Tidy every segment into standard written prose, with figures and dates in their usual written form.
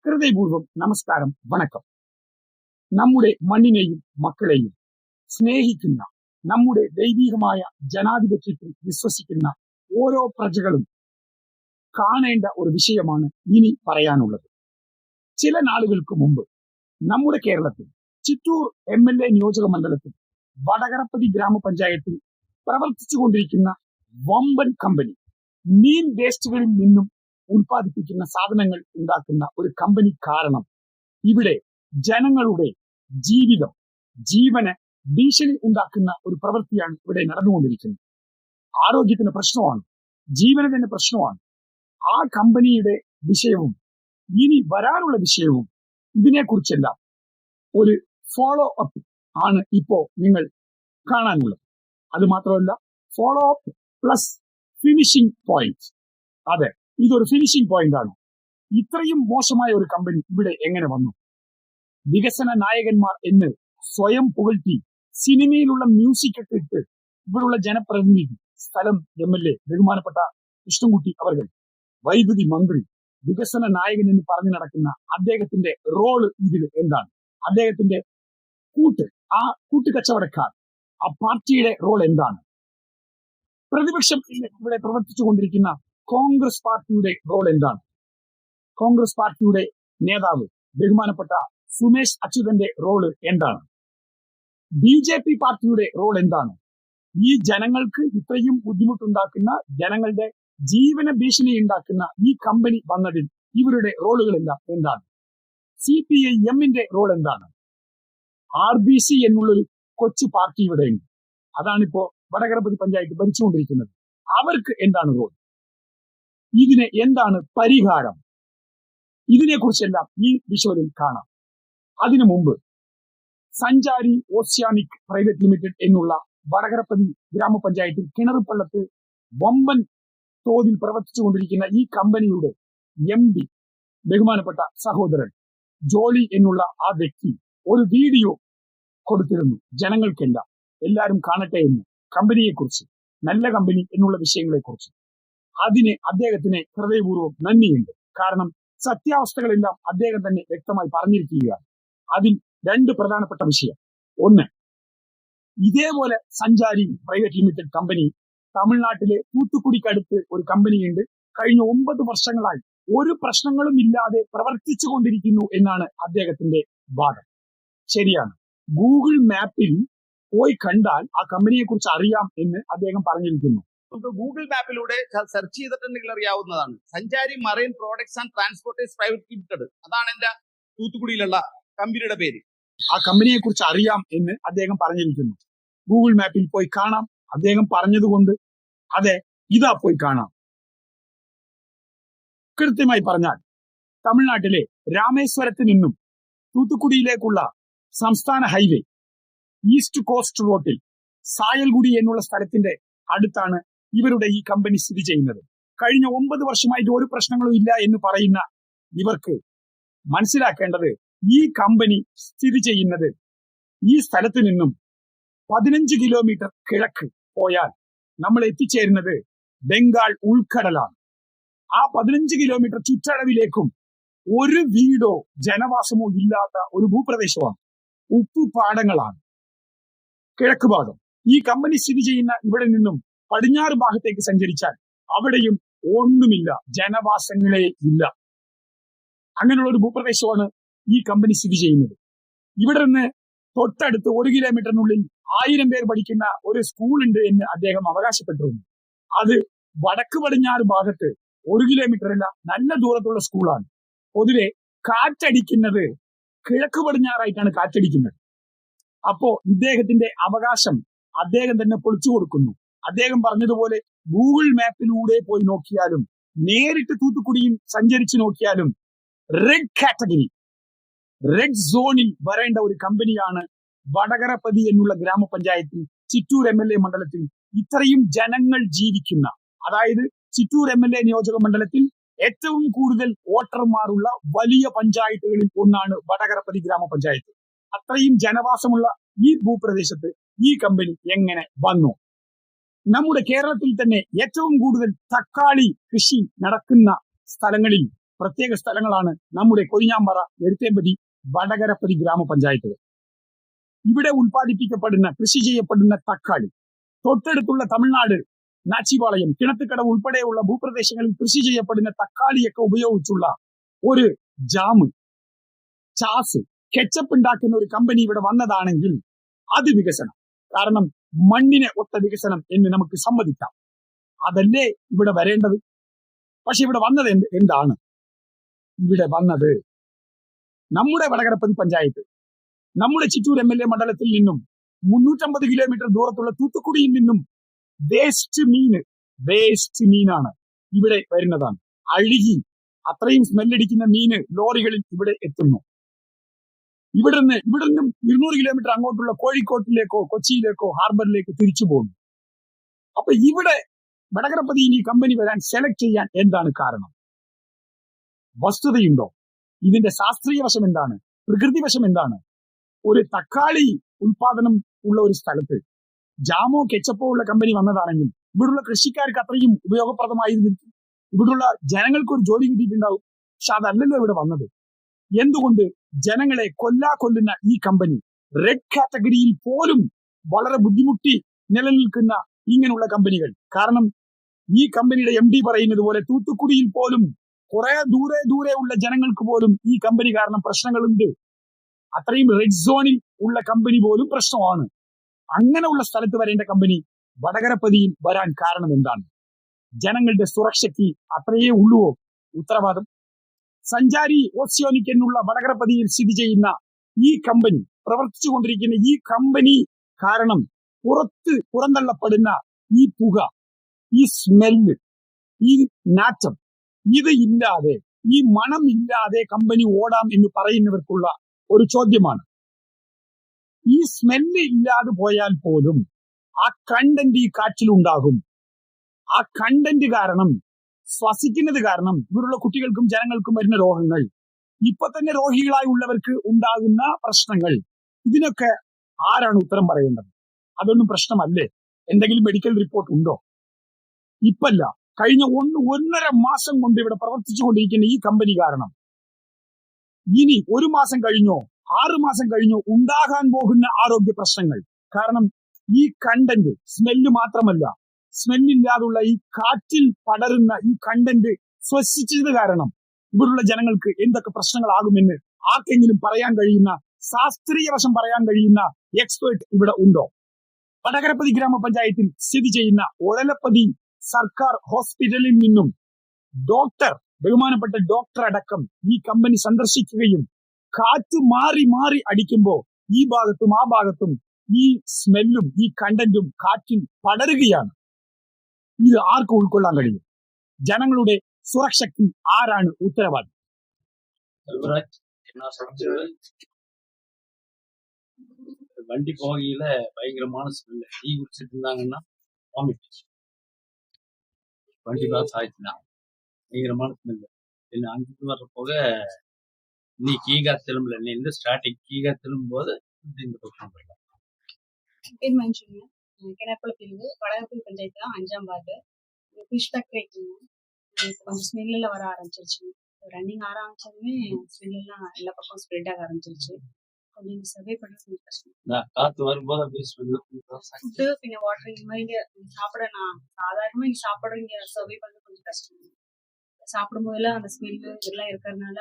ഹൃദയപൂർവ്വം നമസ്കാരം, വണക്കം. നമ്മുടെ മണ്ണിനെയും മക്കളെയും സ്നേഹിക്കുന്ന, നമ്മുടെ ദൈവികമായ ജനാധിപത്യത്തിൽ വിശ്വസിക്കുന്ന ഓരോ പ്രജകളും കാണേണ്ട ഒരു വിഷയമാണ് ഇനി പറയാനുള്ളത്. ചില നാളുകൾക്ക് മുമ്പ് നമ്മുടെ കേരളത്തിൽ ചിറ്റൂർ MLA നിയോജക മണ്ഡലത്തിൽ വടകരപ്പതി ഗ്രാമപഞ്ചായത്തിൽ പ്രവർത്തിച്ചുകൊണ്ടിരിക്കുന്ന വമ്പൻ കമ്പനി മീൻ വേസ്റ്റുകളിൽ നിന്നും ഉൽപ്പാദിപ്പിക്കുന്ന സാധനങ്ങൾ ഉണ്ടാക്കുന്ന ഒരു കമ്പനി കാരണം ഇവിടെ ജനങ്ങളുടെ ജീവന് ഭീഷണി ഉണ്ടാക്കുന്ന ഒരു പ്രവൃത്തിയാണ് ഇവിടെ നടന്നുകൊണ്ടിരിക്കുന്നത്. ആരോഗ്യത്തിന് പ്രശ്നമാണ്, ജീവന് തന്നെ പ്രശ്നമാണ്. ആ കമ്പനിയുടെ വിഷയവും ഇനി വരാനുള്ള വിഷയവും ഇതിനെക്കുറിച്ചെല്ലാം ഒരു ഫോളോ അപ്പ് ആണ് ഇപ്പോ നിങ്ങൾ കാണാനുള്ളത്. അത് മാത്രമല്ല, follow up plus finishing point. അതെ, ഇതൊരു ഫിനിഷിംഗ് പോയിന്റ് ആണ്. ഇത്രയും മോശമായ ഒരു കമ്പനി ഇവിടെ എങ്ങനെ വന്നു? വികസന നായകന്മാർ എന്ന് സ്വയം പുകഴ്ത്തി സിനിമയിലുള്ള മ്യൂസിക് ഒക്കെ ഇട്ട് ഇവിടുള്ള ജനപ്രതിനിധി, സ്ഥലം MLA ബഹുമാനപ്പെട്ട കൃഷ്ണൻകുട്ടി അവർ, വൈദ്യുതി മന്ത്രി, വികസന നായകൻ എന്ന് പറഞ്ഞു നടക്കുന്ന അദ്ദേഹത്തിന്റെ റോള് ഇതിൽ എന്താണ്? അദ്ദേഹത്തിന്റെ കൂട്ടുകച്ചവടക്കാർ, ആ പാർട്ടിയുടെ റോൾ എന്താണ്? പ്രതിപക്ഷം ഇവിടെ പ്രവർത്തിച്ചുകൊണ്ടിരിക്കുന്ന കോൺഗ്രസ് പാർട്ടിയുടെ റോൾ എന്താണ്? കോൺഗ്രസ് പാർട്ടിയുടെ നേതാവ് ബഹുമാനപ്പെട്ട സുമേഷ് അച്യുതന്റെ റോള് എന്താണ്? BJP പാർട്ടിയുടെ റോൾ എന്താണ്? ഈ ജനങ്ങൾക്ക് ഇത്രയും ബുദ്ധിമുട്ടുണ്ടാക്കുന്ന, ജനങ്ങളുടെ ജീവന ഭീഷണി ഉണ്ടാക്കുന്ന ഈ കമ്പനി വന്നതിൽ ഇവരുടെ റോളുകളെല്ലാം എന്താണ്? CPIMന്റെ റോൾ എന്താണ്? RBC എന്നുള്ളൊരു കൊച്ചു പാർട്ടി ഇവിടെയുണ്ട്. അതാണിപ്പോ വടകരപ്പതി പഞ്ചായത്ത് ഭരിച്ചുകൊണ്ടിരിക്കുന്നത്. അവർക്ക് എന്താണ് റോൾ? ഇതിന് എന്താണ് പരിഹാരം? ഇതിനെക്കുറിച്ചെല്ലാം ഈ വിഷയത്തിൽ കാണാം. അതിനു മുമ്പ് സഞ്ചാരി ഓഷ്യാനിക് പ്രൈവറ്റ് ലിമിറ്റഡ് എന്നുള്ള വടകരപ്പതി ഗ്രാമപഞ്ചായത്തിൽ കിണറുപള്ളത്ത് വമ്പൻ തോതിൽ പ്രവർത്തിച്ചുകൊണ്ടിരിക്കുന്ന ഈ കമ്പനിയുടെ MD ബഹുമാനപ്പെട്ട സഹോദരൻ ജോളി എന്നുള്ള ആ വ്യക്തി ഒരു വീഡിയോ കൊടുത്തിരുന്നു ജനങ്ങൾക്കെല്ലാം, എല്ലാവരും കാണട്ടെ എന്ന്, കമ്പനിയെക്കുറിച്ച്, നല്ല കമ്പനി എന്നുള്ള വിഷയങ്ങളെക്കുറിച്ച്. അതിന് അദ്ദേഹത്തിന് ഹൃദയപൂർവ്വം നന്ദിയുണ്ട്. കാരണം സത്യാവസ്ഥകളെല്ലാം അദ്ദേഹം തന്നെ വ്യക്തമായി പറഞ്ഞിരിക്കുകയാണ്. അതിൽ രണ്ട് പ്രധാനപ്പെട്ട വിഷയം. ഒന്ന്, ഇതേപോലെ സഞ്ചാരി പ്രൈവറ്റ് ലിമിറ്റഡ് കമ്പനി തമിഴ്നാട്ടിലെ തൂത്തുക്കുടിക്കടുത്ത് ഒരു കമ്പനിയുണ്ട്. കഴിഞ്ഞ 9 വർഷങ്ങളായി ഒരു പ്രശ്നങ്ങളും ഇല്ലാതെ പ്രവർത്തിച്ചു കൊണ്ടിരിക്കുന്നു എന്നാണ് അദ്ദേഹത്തിന്റെ വാദം. ശരിയാണ്. ഗൂഗിൾ മാപ്പിൽ പോയി കണ്ടാൽ ആ കമ്പനിയെ കുറിച്ച് അറിയാം എന്ന് അദ്ദേഹം പറഞ്ഞിരിക്കുന്നു. നമുക്ക് ഗൂഗിൾ മാപ്പിലൂടെ സെർച്ച് ചെയ്തിട്ടുണ്ടെങ്കിൽ അറിയാവുന്നതാണ്. സഞ്ചാരി marine products and transporters private limited, അതാണ് എന്റെ തൂത്തുക്കുടിയിലുള്ള കമ്പനിയുടെ പേര്. ആ കമ്പനിയെ കുറിച്ച് അറിയാം എന്ന് അദ്ദേഹം പറഞ്ഞിരിക്കുന്നു. ഗൂഗിൾ മാപ്പിൽ പോയി കാണാം. അദ്ദേഹം പറഞ്ഞതുകൊണ്ട് അതെ, ഇതാ പോയി കാണാം. കൃത്യമായി പറഞ്ഞാൽ തമിഴ്നാട്ടിലെ രാമേശ്വരത്ത് നിന്നും തൂത്തുക്കുടിയിലേക്കുള്ള സംസ്ഥാന ഹൈവേ ഈസ്റ്റ് കോസ്റ്റ് റോഡിൽ സായൽഗുഡി എന്നുള്ള സ്ഥലത്തിന്റെ അടുത്താണ് ഇവരുടെ ഈ കമ്പനി സ്ഥിതി ചെയ്യുന്നത്. കഴിഞ്ഞ 9 വർഷമായിട്ട് ഒരു പ്രശ്നങ്ങളും ഇല്ല എന്ന് പറയുന്ന ഇവർക്ക് മനസ്സിലാക്കേണ്ടത്, ഈ കമ്പനി സ്ഥിതി ചെയ്യുന്നത് ഈ സ്ഥലത്ത് നിന്നും 15 കിലോമീറ്റർ കിഴക്ക് പോയാൽ നമ്മൾ എത്തിച്ചേരുന്നത് ബംഗാൾ ഉൾക്കടലാണ്. ആ 15 കിലോമീറ്റർ ചുറ്റളവിലേക്കും ഒരു വീടോ ജനവാസമോ ഇല്ലാത്ത ഒരു ഭൂപ്രദേശമാണ്. ഉപ്പുപാടങ്ങളാണ് കിഴക്ക് ഭാഗം. ഈ കമ്പനി സ്ഥിതി ചെയ്യുന്ന ഇവിടെ നിന്നും പടിഞ്ഞാറ് ഭാഗത്തേക്ക് സഞ്ചരിച്ചാൽ അവിടെയും ഒന്നുമില്ല, ജനവാസങ്ങളെ ഇല്ല. അങ്ങനെയുള്ള ഒരു ഭൂപ്രദേശമാണ് ഈ കമ്പനി സ്ഥിതി ചെയ്യുന്നത്. ഇവിടെ നിന്ന് തൊട്ടടുത്ത് 1 കിലോമീറ്ററിനുള്ളിൽ 1000 പേർ പഠിക്കുന്ന ഒരു സ്കൂൾ ഉണ്ട് എന്ന് അദ്ദേഹം അവകാശപ്പെട്ടിരുന്നു. അത് വടക്ക് പടിഞ്ഞാറ് ഭാഗത്ത് 1 കിലോമീറ്ററല്ല, നല്ല ദൂരത്തുള്ള സ്കൂളാണ്. പൊതുവെ കാറ്റടിക്കുന്നത് കിഴക്ക് പടിഞ്ഞാറായിട്ടാണ് കാറ്റടിക്കുന്നത്. അപ്പോ ഇദ്ദേഹത്തിന്റെ അവകാശം അദ്ദേഹം തന്നെ പൊളിച്ചു കൊടുക്കുന്നു. അദ്ദേഹം പറഞ്ഞതുപോലെ ഗൂഗിൾ മാപ്പിലൂടെ പോയി നോക്കിയാലും നേരിട്ട് തൂത്തുക്കുടിയും സഞ്ചരിച്ചു നോക്കിയാലും റെഡ് കാറ്റഗറി, റെഡ് സോണിൽ വരേണ്ട ഒരു കമ്പനിയാണ് വടകരപ്പതി എന്നുള്ള ഗ്രാമപഞ്ചായത്തിൽ ചിറ്റൂർ MLA മണ്ഡലത്തിൽ ഇത്രയും ജനങ്ങൾ ജീവിക്കുന്ന, അതായത് ചിറ്റൂർ MLA നിയോജക മണ്ഡലത്തിൽ ഏറ്റവും കൂടുതൽ വോട്ടർമാരുള്ള വലിയ പഞ്ചായത്തുകളിൽ ഒന്നാണ് വടകരപ്പതി ഗ്രാമപഞ്ചായത്ത്. അത്രയും ജനവാസമുള്ള ഈ ഭൂപ്രദേശത്ത് ഈ കമ്പനി എങ്ങനെ വന്നു? നമ്മുടെ കേരളത്തിൽ തന്നെ ഏറ്റവും കൂടുതൽ തക്കാളി കൃഷി നടക്കുന്ന സ്ഥലങ്ങളിൽ പ്രത്യേക സ്ഥലങ്ങളാണ് നമ്മുടെ കൊഴിഞ്ഞാമ്പാറ, എരുത്തേമ്പതി, വടകരപ്പതി ഗ്രാമപഞ്ചായത്തുകൾ. ഇവിടെ ഉൽപ്പാദിപ്പിക്കപ്പെടുന്ന, കൃഷി ചെയ്യപ്പെടുന്ന തക്കാളി തൊട്ടടുത്തുള്ള തമിഴ്നാട്, നാച്ചിപാളയം, കിണത്തുകടവ് ഉൾപ്പെടെയുള്ള ഭൂപ്രദേശങ്ങളിൽ കൃഷി ചെയ്യപ്പെടുന്ന തക്കാളിയൊക്കെ ഉപയോഗിച്ചുള്ള ഒരു ജാം, ചാസ്, കെച്ചപ്പ് ഉണ്ടാക്കുന്ന ഒരു കമ്പനി ഇവിടെ വന്നതാണെങ്കിൽ അത് വികസനം. കാരണം മണ്ണിനെ ഒത്ത വികസനം എന്ന് നമുക്ക് സമ്മതിക്കാം. അതല്ലേ ഇവിടെ വരേണ്ടത്. പക്ഷെ ഇവിടെ വന്നത് എന്താണ്? ഇവിടെ വന്നത് നമ്മുടെ വടകരപ്പതി പഞ്ചായത്ത്, നമ്മുടെ ചിറ്റൂർ MLA മണ്ഡലത്തിൽ നിന്നും 350 കിലോമീറ്റർ ദൂരത്തുള്ള തൂത്തുക്കുടിയിൽ നിന്നും വേസ്റ്റ് മീനാണ് ഇവിടെ വരുന്നതാണ്. അഴുകി അത്രയും സ്മെല്ലടിക്കുന്ന മീന് ലോറികളിൽ ഇവിടെ എത്തുന്നു. ഇവിടുന്ന് 200 കിലോമീറ്റർ അങ്ങോട്ടുള്ള കോഴിക്കോട്ടിലേക്കോ കൊച്ചിയിലേക്കോ ഹാർബറിലേക്ക് തിരിച്ചു പോകുന്നു. അപ്പൊ ഇവിടെ വടകരപ്പതിയിൽ ഈ കമ്പനി വരാൻ സെലക്ട് ചെയ്യാൻ എന്താണ് കാരണം? വസ്തുതയുണ്ടോ? ഇതിന്റെ ശാസ്ത്രീയ വശം എന്താണ്? പ്രകൃതി വശം എന്താണ്? ഒരു തക്കാളി ഉൽപാദനം ഉള്ള ഒരു സ്ഥലത്ത് ജാമോ കെച്ചപ്പോ ഉള്ള കമ്പനി വന്നതാണെങ്കിൽ ഇവിടുള്ള കൃഷിക്കാർക്ക് അത്രയും ഉപയോഗപ്രദമായിരുന്നിരിക്കും. ഇവിടുള്ള ജനങ്ങൾക്ക് ഒരു ജോലി കിട്ടിയിട്ടുണ്ടാവും. പക്ഷെ അതല്ലല്ലോ ഇവിടെ വന്നത്. എന്തുകൊണ്ട് ജനങ്ങളെ കൊല്ലുന്ന ഈ കമ്പനി റെഡ് കാറ്റഗറിയിൽ പോലും വളരെ ബുദ്ധിമുട്ടി നിലനിൽക്കുന്ന ഇങ്ങനെയുള്ള കമ്പനികൾ? കാരണം ഈ കമ്പനിയുടെ MD പറയുന്നത് പോലെ തൂത്തുക്കുടിയിൽ പോലും കുറെ ദൂരെ ഉള്ള ജനങ്ങൾക്ക് പോലും ഈ കമ്പനി കാരണം പ്രശ്നങ്ങളുണ്ട്. അത്രയും റെഡ് സോണിൽ ഉള്ള കമ്പനി പോലും പ്രശ്നമാണ്. അങ്ങനെയുള്ള സ്ഥലത്ത് വരേണ്ട കമ്പനി വടകരപ്പതിയിൽ വരാൻ കാരണം എന്താണ്? ജനങ്ങളുടെ സുരക്ഷയ്ക്ക് അത്രയേ ഉള്ളുവോ ഉത്തരവാദം? സഞ്ചാരി ഓസിയോനിക് എന്നുള്ള വടകരപ്പതിയിൽ സ്ഥിതി ചെയ്യുന്ന ഈ കമ്പനി, പ്രവർത്തിച്ചുകൊണ്ടിരിക്കുന്ന ഈ കമ്പനി കാരണം പുറന്തള്ളപ്പെടുന്ന ഈ പുക, ഈ സ്മെല്ല്, ഈ നാറ്റം, ഇത് ഇല്ലാതെ, ഈ മണം ഇല്ലാതെ കമ്പനി ഓടാം എന്ന് പറയുന്നവർക്കുള്ള ഒരു ചോദ്യമാണ്. ഈ സ്മെല്ല് ഇല്ലാതെ പോയാൽ പോലും ആ കണ്ടന്റ് ഈ കാറ്റിലുണ്ടാകും. ആ കണ്ടന്റ് കാരണം, ശ്വസിക്കുന്നത് കാരണം ഇവരുള്ള കുട്ടികൾക്കും ജനങ്ങൾക്കും വരുന്ന രോഗങ്ങൾ, ഇപ്പൊ തന്നെ രോഗികളായി ഉള്ളവർക്ക് ഉണ്ടാകുന്ന പ്രശ്നങ്ങൾ, ഇതിനൊക്കെ ആരാണ് ഉത്തരം പറയേണ്ടത്? അതൊന്നും പ്രശ്നമല്ലേ? എന്തെങ്കിലും മെഡിക്കൽ റിപ്പോർട്ട് ഉണ്ടോ? ഇപ്പല്ല, കഴിഞ്ഞ 1.5 മാസം കൊണ്ട് ഇവിടെ പ്രവർത്തിച്ചുകൊണ്ടിരിക്കുന്ന ഈ കമ്പനി കാരണം ഇനി 1 മാസം കഴിഞ്ഞോ 6 മാസം കഴിഞ്ഞോ ഉണ്ടാകാൻ പോകുന്ന ആരോഗ്യ പ്രശ്നങ്ങൾ. കാരണം ഈ കണ്ടന്റ്, സ്മെല്ല് മാത്രമല്ല, സ്മെല്ലില്ലാതുള്ള ഈ കാറ്റിൽ പടരുന്ന ഈ കണ്ടന്റ് ശ്വസിച്ചത് കാരണം ഇവിടുള്ള ജനങ്ങൾക്ക് എന്തൊക്കെ പ്രശ്നങ്ങളാകുമെന്ന് ആർക്കെങ്കിലും പറയാൻ കഴിയുന്ന, ശാസ്ത്രീയ വശം പറയാൻ കഴിയുന്ന എക്സ്പേർട്ട് ഇവിടെ ഉണ്ടോ? വടകരപ്പതി ഗ്രാമപഞ്ചായത്തിൽ സ്ഥിതി ചെയ്യുന്ന ഒഴലപ്പതി സർക്കാർ ഹോസ്പിറ്റലിൽ നിന്നും ബഹുമാനപ്പെട്ട ഡോക്ടർ അടക്കം ഈ കമ്പനി സന്ദർശിക്കുകയും കാറ്റ് മാറി അടിക്കുമ്പോ ഈ ഭാഗത്തും ആ ഭാഗത്തും ഈ സ്മെല്ലും ഈ കണ്ടന്റും കാറ്റിൽ പടരുകയാണ്. ഇത് ആർക്കും ഉൾക്കൊള്ളാൻ കഴിയും? ജനങ്ങളുടെ സുരക്ഷയ്ക്ക് ആരാണ് ഉത്തരവാദി? வண்டி போகையில பயங்கரமான ஸ்மெல்லு. டீ குடிச்சிட்டு இருந்தாங்கன்னா வாமிட், வண்டி பாஸ் ஆயிடுச்சுன்னா பயங்கரமான ஸ்மெல்லு. പിന്നെ அங்கிட்டு வர்ற போக நீ கீகா திரும்பல, நீ இந்த ஸ்டார்டிங் கீகா திரும்பும் போது இந்த பக்கம் போயிடலாம். பேர் மஞ்சுங்க. கிணப்புல பிரிவு வடகரப்பதி பஞ்சாயத்துல 5ஆம் வார்டு. ஃபிஷ் ஃபேக்டரி இருக்குங்க. கொஞ்சம் ஸ்மெல்லாம் வர ஆரம்பிச்சிருச்சுங்க. ரன்னிங் ஆரம்பிச்சதுமே ஸ்மெல்லாம் எல்லா பக்கம் ஸ்ப்ரெட் ஆக ஆரம்பிச்சிருச்சு. கொஞ்சம் இந்த சர்வே பண்ண கொஞ்சம் கஷ்டம். காத்து வரும்போது அப்படியே ஸ்மெல்லு. ஃபுட்டு பின்ன வாட்டர் இந்த மாதிரி சாப்பிட நான் சாதாரணமா இங்க சாப்பிட இங்க சர்வே பண்ண கொஞ்சம் கஷ்டம். சாப்பிடும் போதெல்லாம் அந்த ஸ்மெல்லு இதெல்லாம் இருக்கிறதுனால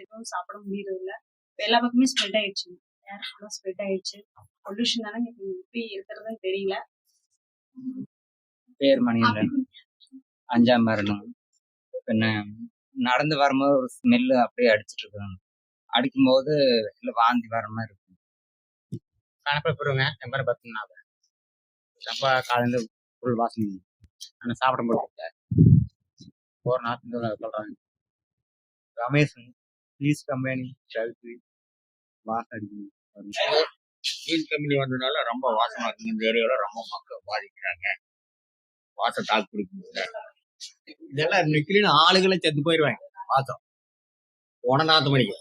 எதுவும் சாப்பிட முடியறது இல்லை. எல்லா பக்கமே ஸ்ப்ரெட் ஆயிடுச்சுங்க. ஏர் ஃபுல்லா ஸ்ப்ரெட் ஆயிடுச்சு. பொல்யூஷன் தானே எப்படி இருக்கிறதுன்னு தெரியல. பேர் மணிகண்டன், 5ஆம் வார்டு. പിന്നെ நடந்து வரும்போது ஒரு ஸ்மெல்லு அப்படியே அடிச்சிட்டு இருக்காங்க. அடிக்கும்போது இல்லை வாந்தி வர மாதிரி இருக்கும். கணப்பிடுங்க என் பேர் பத்மநாபன். ரொம்ப காலையில ஃபுல் வாசனை. ஆனால் சாப்பிட முடியல. ஒரு நாட்டு சொல்றாங்க. ரமேஷ், பீஸ் கம்பெனி ஃபேக்டரி வாசம் அடிக்கணும். ஸ்டீல் கம்பெனி வந்ததுனால ரொம்ப வாசமா இருக்கு. இந்த ஏரியாவில் ரொம்ப மக்கள் பாதிக்கிறாங்க. வாசம் தாக்கு பிடிக்க முடியல. இதெல்லாம் நிக்கலின்னு ஆளுகளை செத்து போயிடுவாங்க. வாசம் போன 4 மணிக்கு.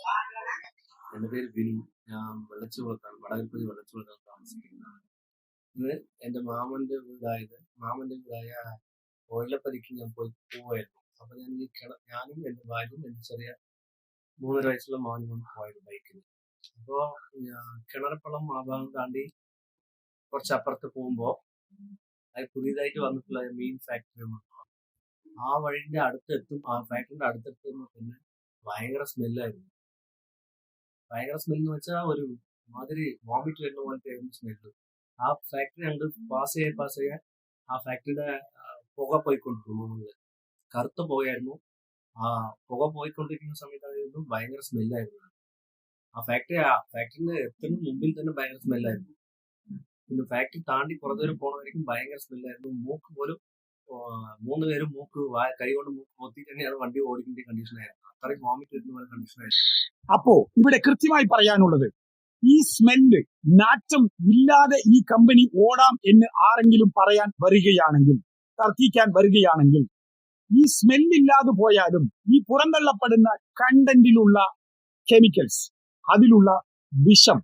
എൻ്റെ പേര് ബിനി. ഞാൻ വെള്ളച്ചുളത്താണ്, വടകരപ്പതി വെള്ളച്ചുളത്താണ് താമസിക്കുന്നത്. ഇത് എൻ്റെ മാമൻ്റെ വീടായ ഒഴലപ്പതിക്ക് ഞാൻ പോവുമായിരുന്നു. അപ്പൊ ഞാനും എന്റെ ഭാര്യയും എന്റെ ചെറിയ 3.5 വയസ്സുള്ള മോനും പോയത് ബൈക്കിൽ. അപ്പോ കിണറപ്പള്ളം ആ ഭാഗം താണ്ടി കുറച്ചപ്പുറത്ത് പോകുമ്പോ അത് പുതിയതായിട്ട് വന്നിട്ടുള്ള മീൻ ഫാക്ടറി ആ വഴിന്റെ അടുത്തെത്തും. ആ ഫാക്ടറിന്റെ അടുത്തെത്തുമ്പോ തന്നെ ഭയങ്കര സ്മെല്ലായിരുന്നു. ഭയങ്കര സ്മെല്ലെന്ന് വെച്ചാൽ ഒരു മാതിരി വോമിറ്റ് വരുന്ന പോലത്തെ ആയിരുന്നു സ്മെല്ല്. ആ ഫാക്ടറി ഞങ്ങൾ പാസ് ചെയ്യാൻ ആ ഫാക്ടറിയുടെ പുക പോയിക്കൊണ്ടിരുന്നു. മുകളിൽ കറുത്ത പുകയായിരുന്നു. ആ പുക പോയിക്കൊണ്ടിരിക്കുന്ന സമയത്തായിരുന്നു ഭയങ്കര സ്മെല്ലായിരുന്നു. ആ ഫാക്ടറിന്റെ എത്തുന്ന മുമ്പിൽ തന്നെ ഭയങ്കര സ്മെല്ലായിരുന്നു. പിന്നെ ഫാക്ടറി താണ്ടി കുറേ ദൂരം പോകണമായിരിക്കും ഭയങ്കര സ്മെല്ലായിരുന്നു. മൂക്ക് പോലും 3 പേരും കൈ കൊണ്ട് മൂക്ക് പൊത്തിയിട്ട് തന്നെയാണ് വണ്ടി ഓടിക്കേണ്ട കണ്ടീഷനായിരുന്നു. അത്രയും വോമിറ്റ് വരുന്ന പോലെ കണ്ടീഷനായിരുന്നു. അപ്പോ ഇവിടെ കൃത്യമായി പറയാനുള്ളത്, ഈ സ്മെല്ല് നാറ്റം ഇല്ലാതെ ഈ കമ്പനി ഓടാം എന്ന് ആരെങ്കിലും പറയാൻ വരികയാണെങ്കിൽ, തർക്കിക്കാൻ വരികയാണെങ്കിൽ, ഈ സ്മെല്ലില്ലാതെ പോയാലും ഈ പുറന്തള്ളപ്പെടുന്ന കണ്ടന്റിലുള്ള കെമിക്കൽസ്, അതിലുള്ള വിഷം,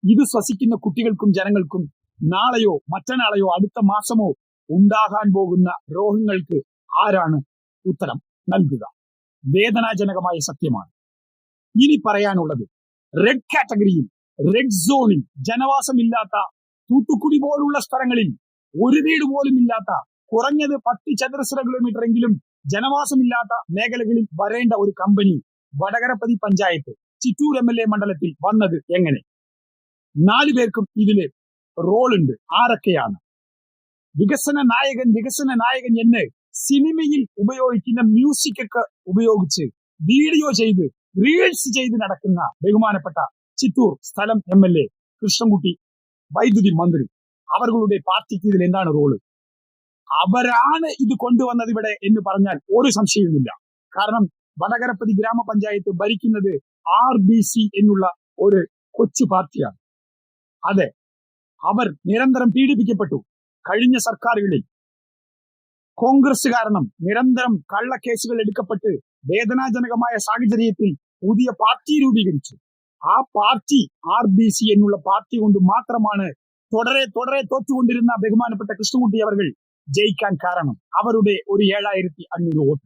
ഇത് ശ്വസിക്കുന്ന കുട്ടികൾക്കും ജനങ്ങൾക്കും നാളെയോ മറ്റന്നാളെയോ അടുത്ത മാസമോ ഉണ്ടാകാൻ പോകുന്ന രോഗങ്ങൾക്ക് ആരാണ് ഉത്തരം നൽകുക? വേദനാജനകമായ സത്യമാണ്. ഇനി പറയാനുള്ളത്, റെഡ് കാറ്റഗറിയിൽ, റെഡ് സോണിൽ ജനവാസമില്ലാത്ത തൂത്തുക്കുടി പോലുള്ള സ്ഥലങ്ങളിൽ ഒരു വീട് പോലും ഇല്ലാത്ത, കുറഞ്ഞത് 10 ചതുരശ്ര കിലോമീറ്റർ എങ്കിലും ജനവാസമില്ലാത്ത മേഖലകളിൽ വരേണ്ട ഒരു കമ്പനി വടകരപ്പതി പഞ്ചായത്ത് ചിറ്റൂർ MLA മണ്ഡലത്തിൽ വന്നത് എങ്ങനെ? 4 പേർക്കും ഇതില് റോളുണ്ട്. ആരൊക്കെയാണ്? വികസന നായകൻ എന്ന് സിനിമയിൽ ഉപയോഗിക്കുന്ന മ്യൂസിക് ഒക്കെ ഉപയോഗിച്ച് വീഡിയോ ചെയ്ത് റീൽസ് ചെയ്ത് നടക്കുന്ന ബഹുമാനപ്പെട്ട ചിറ്റൂർ സ്ഥലം MLA കൃഷ്ണൻകുട്ടി വൈദ്യുതി മന്ത്രി, അവരുടെ പാർട്ടിക്ക് ഇതിൽ എന്താണ് റോള്? അവരാണ് ഇത് കൊണ്ടുവന്നത് ഇവിടെ എന്ന് പറഞ്ഞാൽ ഒരു സംശയവുമില്ല. കാരണം വടകരപ്പതി ഗ്രാമപഞ്ചായത്ത് ഭരിക്കുന്നത് RBC എന്നുള്ള ഒരു കൊച്ചു പാർട്ടിയാണ്. അതെ, അവർ നിരന്തരം പീഡിപ്പിക്കപ്പെട്ടു. കഴിഞ്ഞ സർക്കാരുകളിൽ കോൺഗ്രസ് കാരണം നിരന്തരം കള്ളക്കേസുകൾ എടുക്കപ്പെട്ട് വേദനാജനകമായ സാഹചര്യത്തിൽ പുതിയ പാർട്ടി രൂപീകരിച്ചു. ആ പാർട്ടി RBC എന്നുള്ള പാർട്ടി കൊണ്ട് മാത്രമാണ് തുടരെ തോറ്റുകൊണ്ടിരുന്ന ബഹുമാനപ്പെട്ട കൃഷ്ണൻകുട്ടി അവർ ജയിക്കാൻ കാരണം. അവരുടെ ഒരു 7500 വോട്ട്.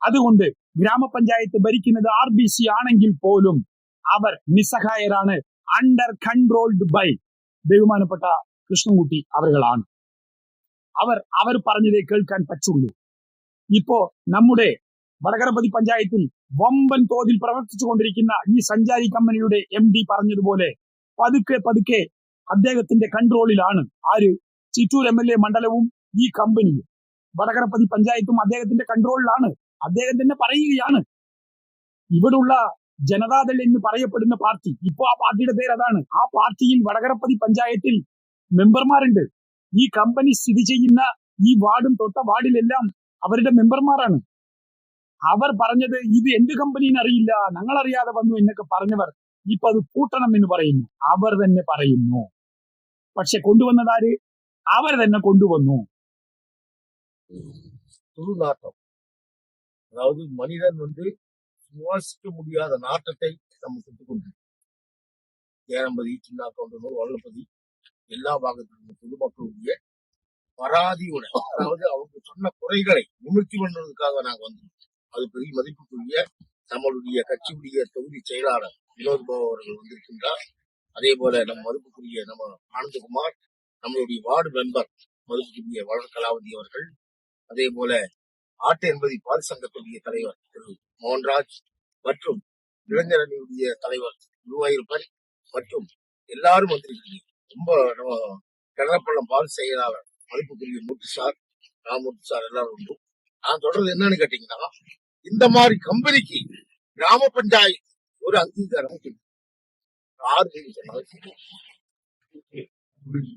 അതുകൊണ്ട് ഗ്രാമപഞ്ചായത്ത് ഭരിക്കുന്നത് RBC ആണെങ്കിൽ പോലും അവർ നിസ്സഹായരാണ്. അണ്ടർ കൺട്രോൾഡ് ബൈ ബഹുമാനപ്പെട്ട കൃഷ്ണൻകുട്ടി അവர்களാണ്. അവർ പറഞ്ഞതേ കേൾക്കാൻ പറ്റുള്ളൂ. ഇപ്പോ നമ്മുടെ വടകരപ്പതി പഞ്ചായത്തിൽ വമ്പൻ തോതിൽ പ്രവർത്തിച്ചു കൊണ്ടിരിക്കുന്ന ഈ സഞ്ചാരി കമ്പനിയുടെ MD പറഞ്ഞതുപോലെ പതുക്കെ അദ്ദേഹത്തിന്റെ കൺട്രോളിലാണ് ആര്? ചിറ്റൂർ MLA മണ്ഡലവും ഈ കമ്പനിയും. വടകരപ്പതി പഞ്ചായത്തും അദ്ദേഹത്തിന്റെ കൺട്രോളിലാണ്. അദ്ദേഹം തന്നെ പറയുകയാണ്, ഇവിടുള്ള ജനതാദൾ എന്ന് പറയപ്പെടുന്ന പാർട്ടി, ഇപ്പോ ആ പാർട്ടിയുടെ പേര് അതാണ്. ആ പാർട്ടിയിൽ വടകരപ്പതി പഞ്ചായത്തിൽ മെമ്പർമാരുണ്ട്. ഈ കമ്പനി സ്ഥിതി ചെയ്യുന്ന ഈ വാർഡും തൊട്ട വാർഡിലെല്ലാം അവരുടെ മെമ്പർമാരാണ്. അവർ പറഞ്ഞത് ഇത് എന്ത് കമ്പനിന്ന് അറിയില്ല, ഞങ്ങൾ അറിയാതെ വന്നു എന്നൊക്കെ പറഞ്ഞവർ ഇപ്പൊ അത് പൂട്ടണം എന്ന് പറയുന്നു. അവർ തന്നെ പറയുന്നു. പക്ഷെ കൊണ്ടുവന്നതാര്? അവർ തന്നെ കൊണ്ടുവന്നു. துர்நாற்றம். அதாவது மனிதன் சுவாசிக்க முடியாத நாட்டத்தை நம்ம சுட்டுக் கொண்டு ஏரம்பதி, சின்ன கவுண்டனூர், வள்ளப்பதி எல்லா பாகத்திலும் பொதுமக்களுடைய பராதியோட, அதாவது அவங்க சொன்ன குறைகளை நிமிர்த்தி பண்ணுவதற்காக நாங்க வந்தோம். அது பெரிய மதிப்புக்குரிய நம்மளுடைய கட்சியுடைய தொகுதி செயலாளர் வினோத் பாபு அவர்கள் வந்திருக்கின்றார். அதே போல நம்ம மதிப்புக்குரிய நம்ம ஆனந்தகுமார், நம்மளுடைய வார்டு மெம்பர் மதிப்புக்குரிய வளர் கலாவதி அவர்கள், அதே போல ஆட்டு என்பதி பால் சங்கத்துடைய தலைவர் திரு மோகன்ராஜ் மற்றும் இளைஞரணியுடைய தலைவர் குருவாயூரப்பன் மற்றும் எல்லாரும் வந்திருக்கிறீங்க. ரொம்ப நம்ம கிணறப்பள்ளம் பால் செயலாளர் மதிப்புக்குரிய மூர்த்தி சார், ராமூர்த்தி சார் எல்லாரும் உண்டு. நான் சொல்றது என்னன்னு கேட்டீங்கன்னா, இந்த மாதிரி கம்பெனிக்கு கிராம பஞ்சாயத்து ஒரு அங்கீகாரம்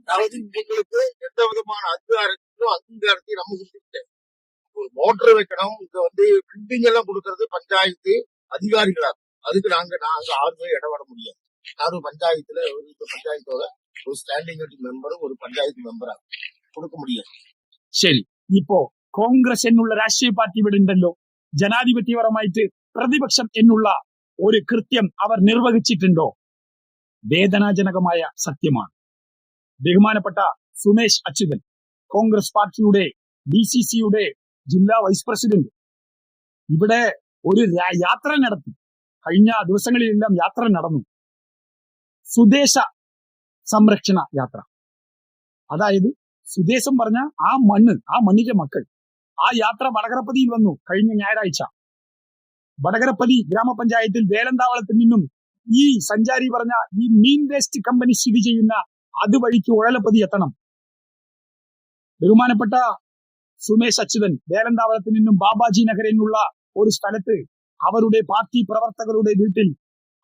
அதாவது உங்களுக்கு எந்த விதமான அங்கீகாரத்தையும் நம்ம கொடுத்துட்டு ஒரு மோட்டர் வைக்கணும், இங்க பில்டிங் எல்லாம் கொடுக்கறது பஞ்சாயத்து அதிகாரிகளா. அதுக்கு நாங்க 6 பேர் இடப்பட முடியாது. யாரும் பஞ்சாயத்துல பஞ்சாயத்தோட ஒரு ஸ்டாண்டிங் மெம்பரும் ஒரு பஞ்சாயத்து மெம்பரா കൊടുക്ക முடியாது. ശരി, ഇപ്പോ കോൺഗ്രസ് എന്നുള്ള രാഷ്ട്രീയ പാർട്ടി ഇവിടെ ഉണ്ടല്ലോ. ജനാധിപത്യപരമായിട്ട് പ്രതിപക്ഷം എന്നുള്ള ഒരു കൃത്യം അവർ നിർവഹിച്ചിട്ടുണ്ടോ? വേദനാജനകമായ സത്യമാണ്. ബഹുമാനപ്പെട്ട സുമേഷ് അച്യുതൻ, കോൺഗ്രസ് പാർട്ടിയുടെ DCCയുടെ ജില്ലാ വൈസ് പ്രസിഡന്റ്, ഇവിടെ ഒരു യാത്ര നടത്തി. കഴിഞ്ഞ ദിവസങ്ങളിലെല്ലാം യാത്ര നടന്നു. സുദേശ സംരക്ഷണ യാത്ര. അതായത് സുദേശം പറഞ്ഞ ആ മണ്ണ്, ആ മണ്ണിന്റെ മക്കൾ. ആ യാത്ര വടകരപ്പതിയിൽ വന്നു കഴിഞ്ഞ ഞായറാഴ്ച. വടകരപ്പതി ഗ്രാമപഞ്ചായത്തിൽ വേലന്താവളത്തിൽ നിന്നും ഈ സഞ്ചാരി പറഞ്ഞ ഈ മീൻ വേസ്റ്റ് കമ്പനി സ്ഥിതി ചെയ്യുന്ന അതുവഴിക്ക് ഉഴലപ്പതി എത്തണം. ബഹുമാനപ്പെട്ട സുമേഷ് അച്യുതൻ വേലന്താവളത്തിൽ നിന്നും ബാബാജി നഗറിലുള്ള ഒരു സ്ഥലത്ത് അവരുടെ പാർട്ടി പ്രവർത്തകരുടെ വീട്ടിൽ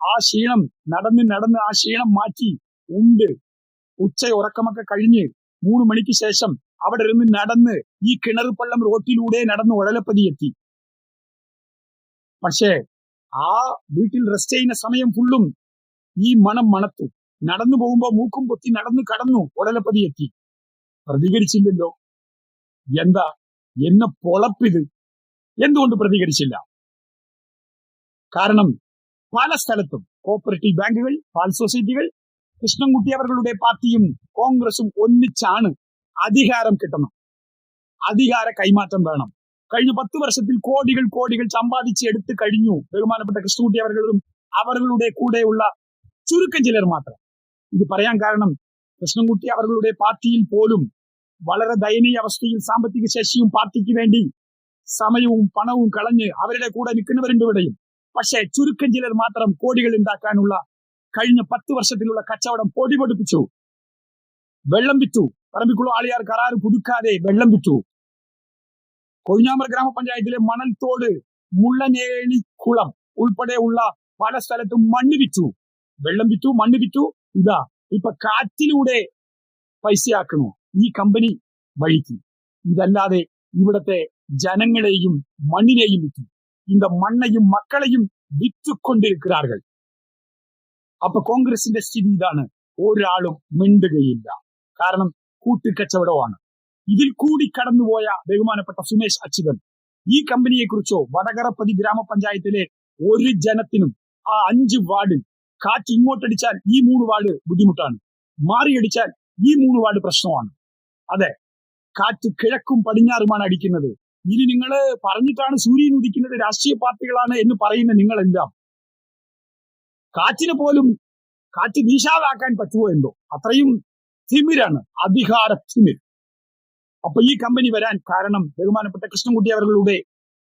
ആ ക്ഷീണം നടന്ന് ആ ക്ഷീണം മാറ്റി ഉണ്ട് ഉച്ച ഉറക്കമൊക്കെ കഴിഞ്ഞ് 3 മണിക്ക് ശേഷം അവിടെ നിന്ന് നടന്ന് ഈ കിണറുപള്ളം റോട്ടിലൂടെ നടന്ന് ഉഴലപ്പതി എത്തി. പക്ഷേ ആ വീട്ടിൽ റെസ്റ്റ് ചെയ്യുന്ന സമയം ഫുള്ളും ഈ മണം മണത്തു. നടന്നു പോകുമ്പോ മൂക്കും പൊത്തി നടന്നു കടന്നു ഉഴലപ്പതി എത്തി. പ്രതികരിച്ചില്ലല്ലോ. എന്താ എന്നെ പൊളപ്പിത്? എന്തുകൊണ്ട് പ്രതികരിച്ചില്ല? കാരണം പല സ്ഥലത്തും കോപ്പറേറ്റീവ് ബാങ്കുകൾ, പാൽ സൊസൈറ്റികൾ, കൃഷ്ണൻകുട്ടി അവരുടെ പാർട്ടിയും കോൺഗ്രസും ഒന്നിച്ചാണ് അധികാരം കിട്ടണം, അധികാര കൈമാറ്റം വേണം. കഴിഞ്ഞ 10 വർഷത്തിൽ കോടികൾ സമ്പാദിച്ച് എടുത്തു കഴിഞ്ഞു ബഹുമാനപ്പെട്ട കൃഷ്ണൻകുട്ടി അവരുടെ കൂടെയുള്ള ചുരുക്കം ചിലർ മാത്രം. ഇത് പറയാൻ കാരണം കൃഷ്ണൻകുട്ടി അവരുടെ പാർട്ടിയിൽ പോലും വളരെ ദയനീയ അവസ്ഥയിൽ സാമ്പത്തിക ശേഷിയും പാർട്ടിക്ക് വേണ്ടി സമയവും പണവും കളഞ്ഞ് അവരുടെ കൂടെ നിൽക്കുന്നവരുണ്ട് ഇവിടെയും. പക്ഷേ ചുരുക്കം ചിലർ മാത്രം കോടികൾ ഉണ്ടാക്കാനുള്ള കഴിഞ്ഞ 10 വർഷത്തിലുള്ള കച്ചവടം പൊടിപൊടിപ്പിച്ചു. വെള്ളം വിറ്റു. പറമ്പിക്കുളം ആളിയാർ കരാറ് പുതുക്കാതെ വെള്ളം വിറ്റു. കൊഴിഞ്ഞാമ്പ്ര ഗ്രാമപഞ്ചായത്തിലെ മണൽത്തോട്, മുള്ളനേളി കുളം ഉൾപ്പെടെയുള്ള പല സ്ഥലത്തും മണ്ണ് വിറ്റു. വെള്ളം വിറ്റു, മണ്ണ് വിറ്റു. ഇതാ ഇപ്പൊ കാറ്റിലൂടെ പൈസയാക്കണു ഈ കമ്പനി വഴിക്ക്. ഇതല്ലാതെ ഇവിടത്തെ ജനങ്ങളെയും മണ്ണിനെയും വിറ്റു. இந்த മണ്ണെയും മക്കളെയും വിറ്റുകൊണ്ടിരിക്കുകയാர்கள். അപ്പൊ കോൺഗ്രസിന്റെ സ്ഥിതി ഇതാണ്. ഒരാളും മിണ്ടുകയില്ല. കാരണം കൂട്ടുകച്ചവടമാണ്. ഇതിൽ കൂടി കടന്നുപോയ ബഹുമാനപ്പെട്ട സുമേഷ് അച്യുതൻ ഈ കമ്പനിയെ കുറിച്ചോ വടകരപ്പതി ഗ്രാമപഞ്ചായത്തിലെ ഒരു ജനത്തിനും ആ 5 വാർഡിൽ കാറ്റ് ഇങ്ങോട്ടടിച്ചാൽ ഈ 3 വാർഡ് ബുദ്ധിമുട്ടാണ്, മാറിയടിച്ചാൽ ഈ 3 വാർഡ് പ്രശ്നമാണ്. അതെ, കാറ്റ് കിഴക്കും പടിഞ്ഞാറുമാണ് അടിക്കുന്നത്. ഇനി നിങ്ങൾ പറഞ്ഞിട്ടാണ് സൂര്യൻ ഉദിക്കുന്നത്, രാഷ്ട്രീയ പാർട്ടികളാണ് എന്ന് പറയുന്ന നിങ്ങളെല്ലാം കാറ്റിനെ പോലും കാറ്റ് വീശാതാക്കാൻ പറ്റുമോ എന്തോ, അത്രയും തിമിരാണ്, അധികാര തിമിർ. അപ്പൊ ഈ കമ്പനി വരാൻ കാരണം ബഹുമാനപ്പെട്ട കൃഷ്ണൻകുട്ടി അവരുടെ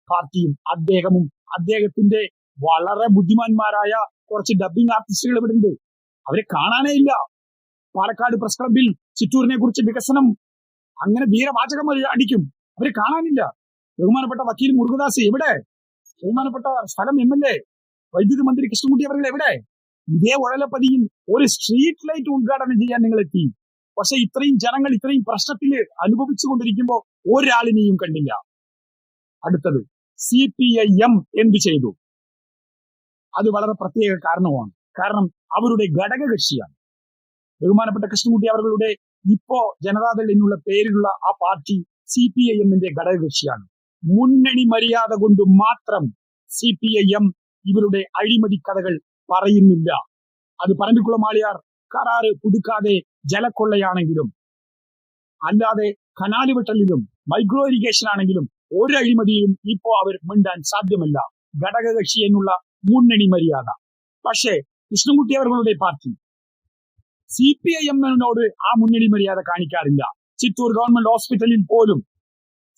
പാർട്ടിയും അദ്ദേഹവും അദ്ദേഹത്തിന്റെ വളരെ ബുദ്ധിമാന്മാരായ കുറച്ച് ഡബ്ബിംഗ് ആർട്ടിസ്റ്റുകൾ ഇവിടെ ഉണ്ട്. അവരെ കാണാനേ ഇല്ല. പാലക്കാട് പ്രസ് ക്ലബിൽ ചിറ്റൂരിനെ കുറിച്ച് വികസനം അങ്ങനെ വീരവാചകം അടിക്കും, അവരെ കാണാനില്ല. ബഹുമാനപ്പെട്ട വക്കീൽ മുരുകദാസ് എവിടെ? ബഹുമാനപ്പെട്ട സ്ഥലം MLA വൈദ്യുതി മന്ത്രി കൃഷ്ണൻകുട്ടി അവർ എവിടെ? ഇതേ ഉഴലപ്പതിയിൽ ഒരു സ്ട്രീറ്റ് ലൈറ്റ് ഉദ്ഘാടനം ചെയ്യാൻ നിങ്ങൾ എത്തി. പക്ഷെ ഇത്രയും ജനങ്ങൾ ഇത്രയും പ്രശ്നത്തിൽ അനുഭവിച്ചുകൊണ്ടിരിക്കുമ്പോൾ ഒരാളിനെയും കണ്ടില്ല. അടുത്തത് CPIM എന്ത് ചെയ്തു? അത് വളരെ പ്രത്യേക കാരണമാണ്. കാരണം അവരുടെ ഘടകകക്ഷിയാണ് ബഹുമാനപ്പെട്ട കൃഷ്ണൻകുട്ടി അവരുടെ ഇപ്പോ ജനതാദൾ എന്നുള്ള പേരിലുള്ള ആ പാർട്ടി CPIMന്റെ ഘടകകക്ഷിയാണ്. മുന്നണി മര്യാദ കൊണ്ട് മാത്രം CPIM ഇവരുടെ അഴിമതി കഥകൾ പറയുന്നില്ല. അത് പറമ്പിക്കുളം ആളിയാർ കരാറ് പുതുക്കാതെ ജലക്കൊള്ളയാണെങ്കിലും അല്ലാതെ കനാല് വെട്ടലിലും മൈക്രോ ഇറിഗേഷൻ ആണെങ്കിലും ഒരു അഴിമതിയും ഇപ്പോ അവർ മിണ്ടാൻ സാധ്യമല്ല. ഘടകകക്ഷി എന്നുള്ള മുന്നണി മര്യാദ. പക്ഷേ കൃഷ്ണൻകുട്ടി അവരുടെ പാർട്ടി CPIMനോട് ആ മുന്നണി മര്യാദ കാണിക്കാറില്ല. ചിറ്റൂർ ഗവൺമെന്റ് ഹോസ്പിറ്റലിൽ പോലും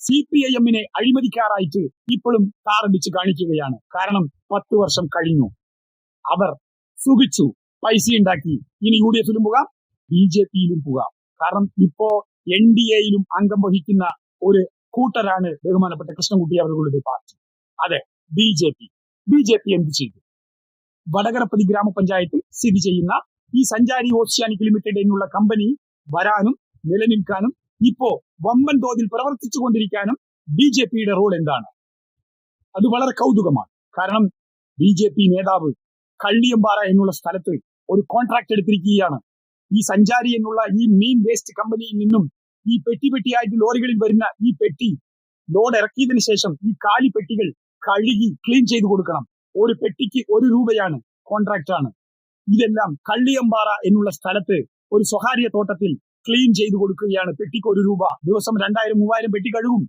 CPIMനെ അഴിമതിക്കാരായിട്ട് ഇപ്പോഴും താറടിച്ച് കാണിക്കുകയാണ്. കാരണം 10 വർഷം കഴിഞ്ഞു, അവർ സുഖിച്ചു, പൈസ ഉണ്ടാക്കി. ഇനി UDFിലും പോകാം, BJPയിലും പോകാം. കാരണം ഇപ്പോ NDAയിലും അംഗം വഹിക്കുന്ന ഒരു കൂട്ടരാണ് ബഹുമാനപ്പെട്ട കൃഷ്ണൻകുട്ടി അവരുടെ പാർട്ടി. അതെ, BJP എന്ത് ചെയ്തു? വടകരപ്പതി ഗ്രാമപഞ്ചായത്തിൽ സ്ഥിതി ചെയ്യുന്ന ഈ സഞ്ചാരി ഓഷ്യാനിക് ലിമിറ്റഡ് എന്നുള്ള കമ്പനി വരാനും നിലനിൽക്കാനും ഇപ്പോ വമ്പൻ തോതിൽ പ്രവർത്തിച്ചു കൊണ്ടിരിക്കാനും BJPയുടെ റോൾ എന്താണ്? അത് വളരെ കൗതുകമാണ്. കാരണം BJP നേതാവ് കള്ളിയമ്പാറ എന്നുള്ള സ്ഥലത്ത് ഒരു കോൺട്രാക്ട് എടുത്തിരിക്കുകയാണ്. ഈ സഞ്ചാരി എന്നുള്ള ഈ മീൻ വേസ്റ്റ് കമ്പനിയിൽ നിന്നും ഈ പെട്ടിയായിട്ട് ലോറികളിൽ വരുന്ന ഈ പെട്ടി ലോഡ് ഇറക്കിയതിനു ശേഷം ഈ കാലി പെട്ടികൾ കഴുകി ക്ലീൻ ചെയ്ത് കൊടുക്കണം. ഒരു പെട്ടിക്ക് 1 രൂപയാണ്, കോൺട്രാക്ട് ആണ്. ഇതെല്ലാം കള്ളിയമ്പാറ എന്നുള്ള സ്ഥലത്ത് ഒരു സ്വകാര്യ തോട്ടത്തിൽ ക്ലീൻ ചെയ്ത് കൊടുക്കുകയാണ്. പെട്ടിക്ക് 1 രൂപ, ദിവസം 2000-3000 പെട്ടി കഴുകും.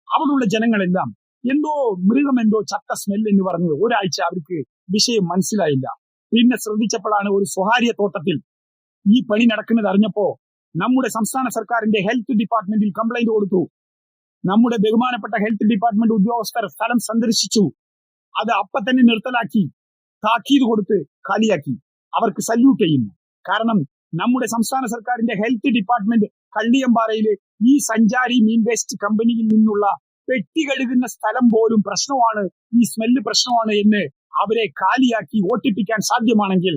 അവിടെയുള്ള ജനങ്ങളെല്ലാം എന്തോ മൃഗമെന്തോ ചത്ത സ്മെൽ എന്ന് പറഞ്ഞ് ഒരാഴ്ച അവർക്ക് വിഷയം മനസ്സിലായില്ല. പിന്നെ ശ്രദ്ധിച്ചപ്പോഴാണ് ഒരു സ്വകാര്യ തോട്ടത്തിൽ ഈ പണി നടക്കുന്നത് അറിഞ്ഞപ്പോ നമ്മുടെ സംസ്ഥാന സർക്കാരിന്റെ ഹെൽത്ത് ഡിപ്പാർട്ട്മെന്റിൽ കംപ്ലൈന്റ് കൊടുത്തു. നമ്മുടെ ബഹുമാനപ്പെട്ട ഹെൽത്ത് ഡിപ്പാർട്ട്മെന്റ് ഉദ്യോഗസ്ഥർ സ്ഥലം സന്ദർശിച്ചു. അത് അപ്പൊ തന്നെ നിർത്തലാക്കി, താക്കീത് കൊടുത്ത് കാലിയാക്കി. അവർക്ക് സല്യൂട്ട് ചെയ്യുന്നു. കാരണം നമ്മുടെ സംസ്ഥാന സർക്കാരിന്റെ ഹെൽത്ത് ഡിപ്പാർട്ട്മെന്റ് കള്ളിയമ്പാറയിലെ ഈ സഞ്ചാരി മീൻ വേസ്റ്റ് കമ്പനിയിൽ നിന്നുള്ള പെട്ടി കഴുകുന്ന സ്ഥലം പോലും പ്രശ്നമാണ്, ഈ സ്മെല്ല് പ്രശ്നമാണ് എന്ന് അവരെ കാലിയാക്കി ഓട്ടിപ്പിക്കാൻ സാധ്യമാണെങ്കിൽ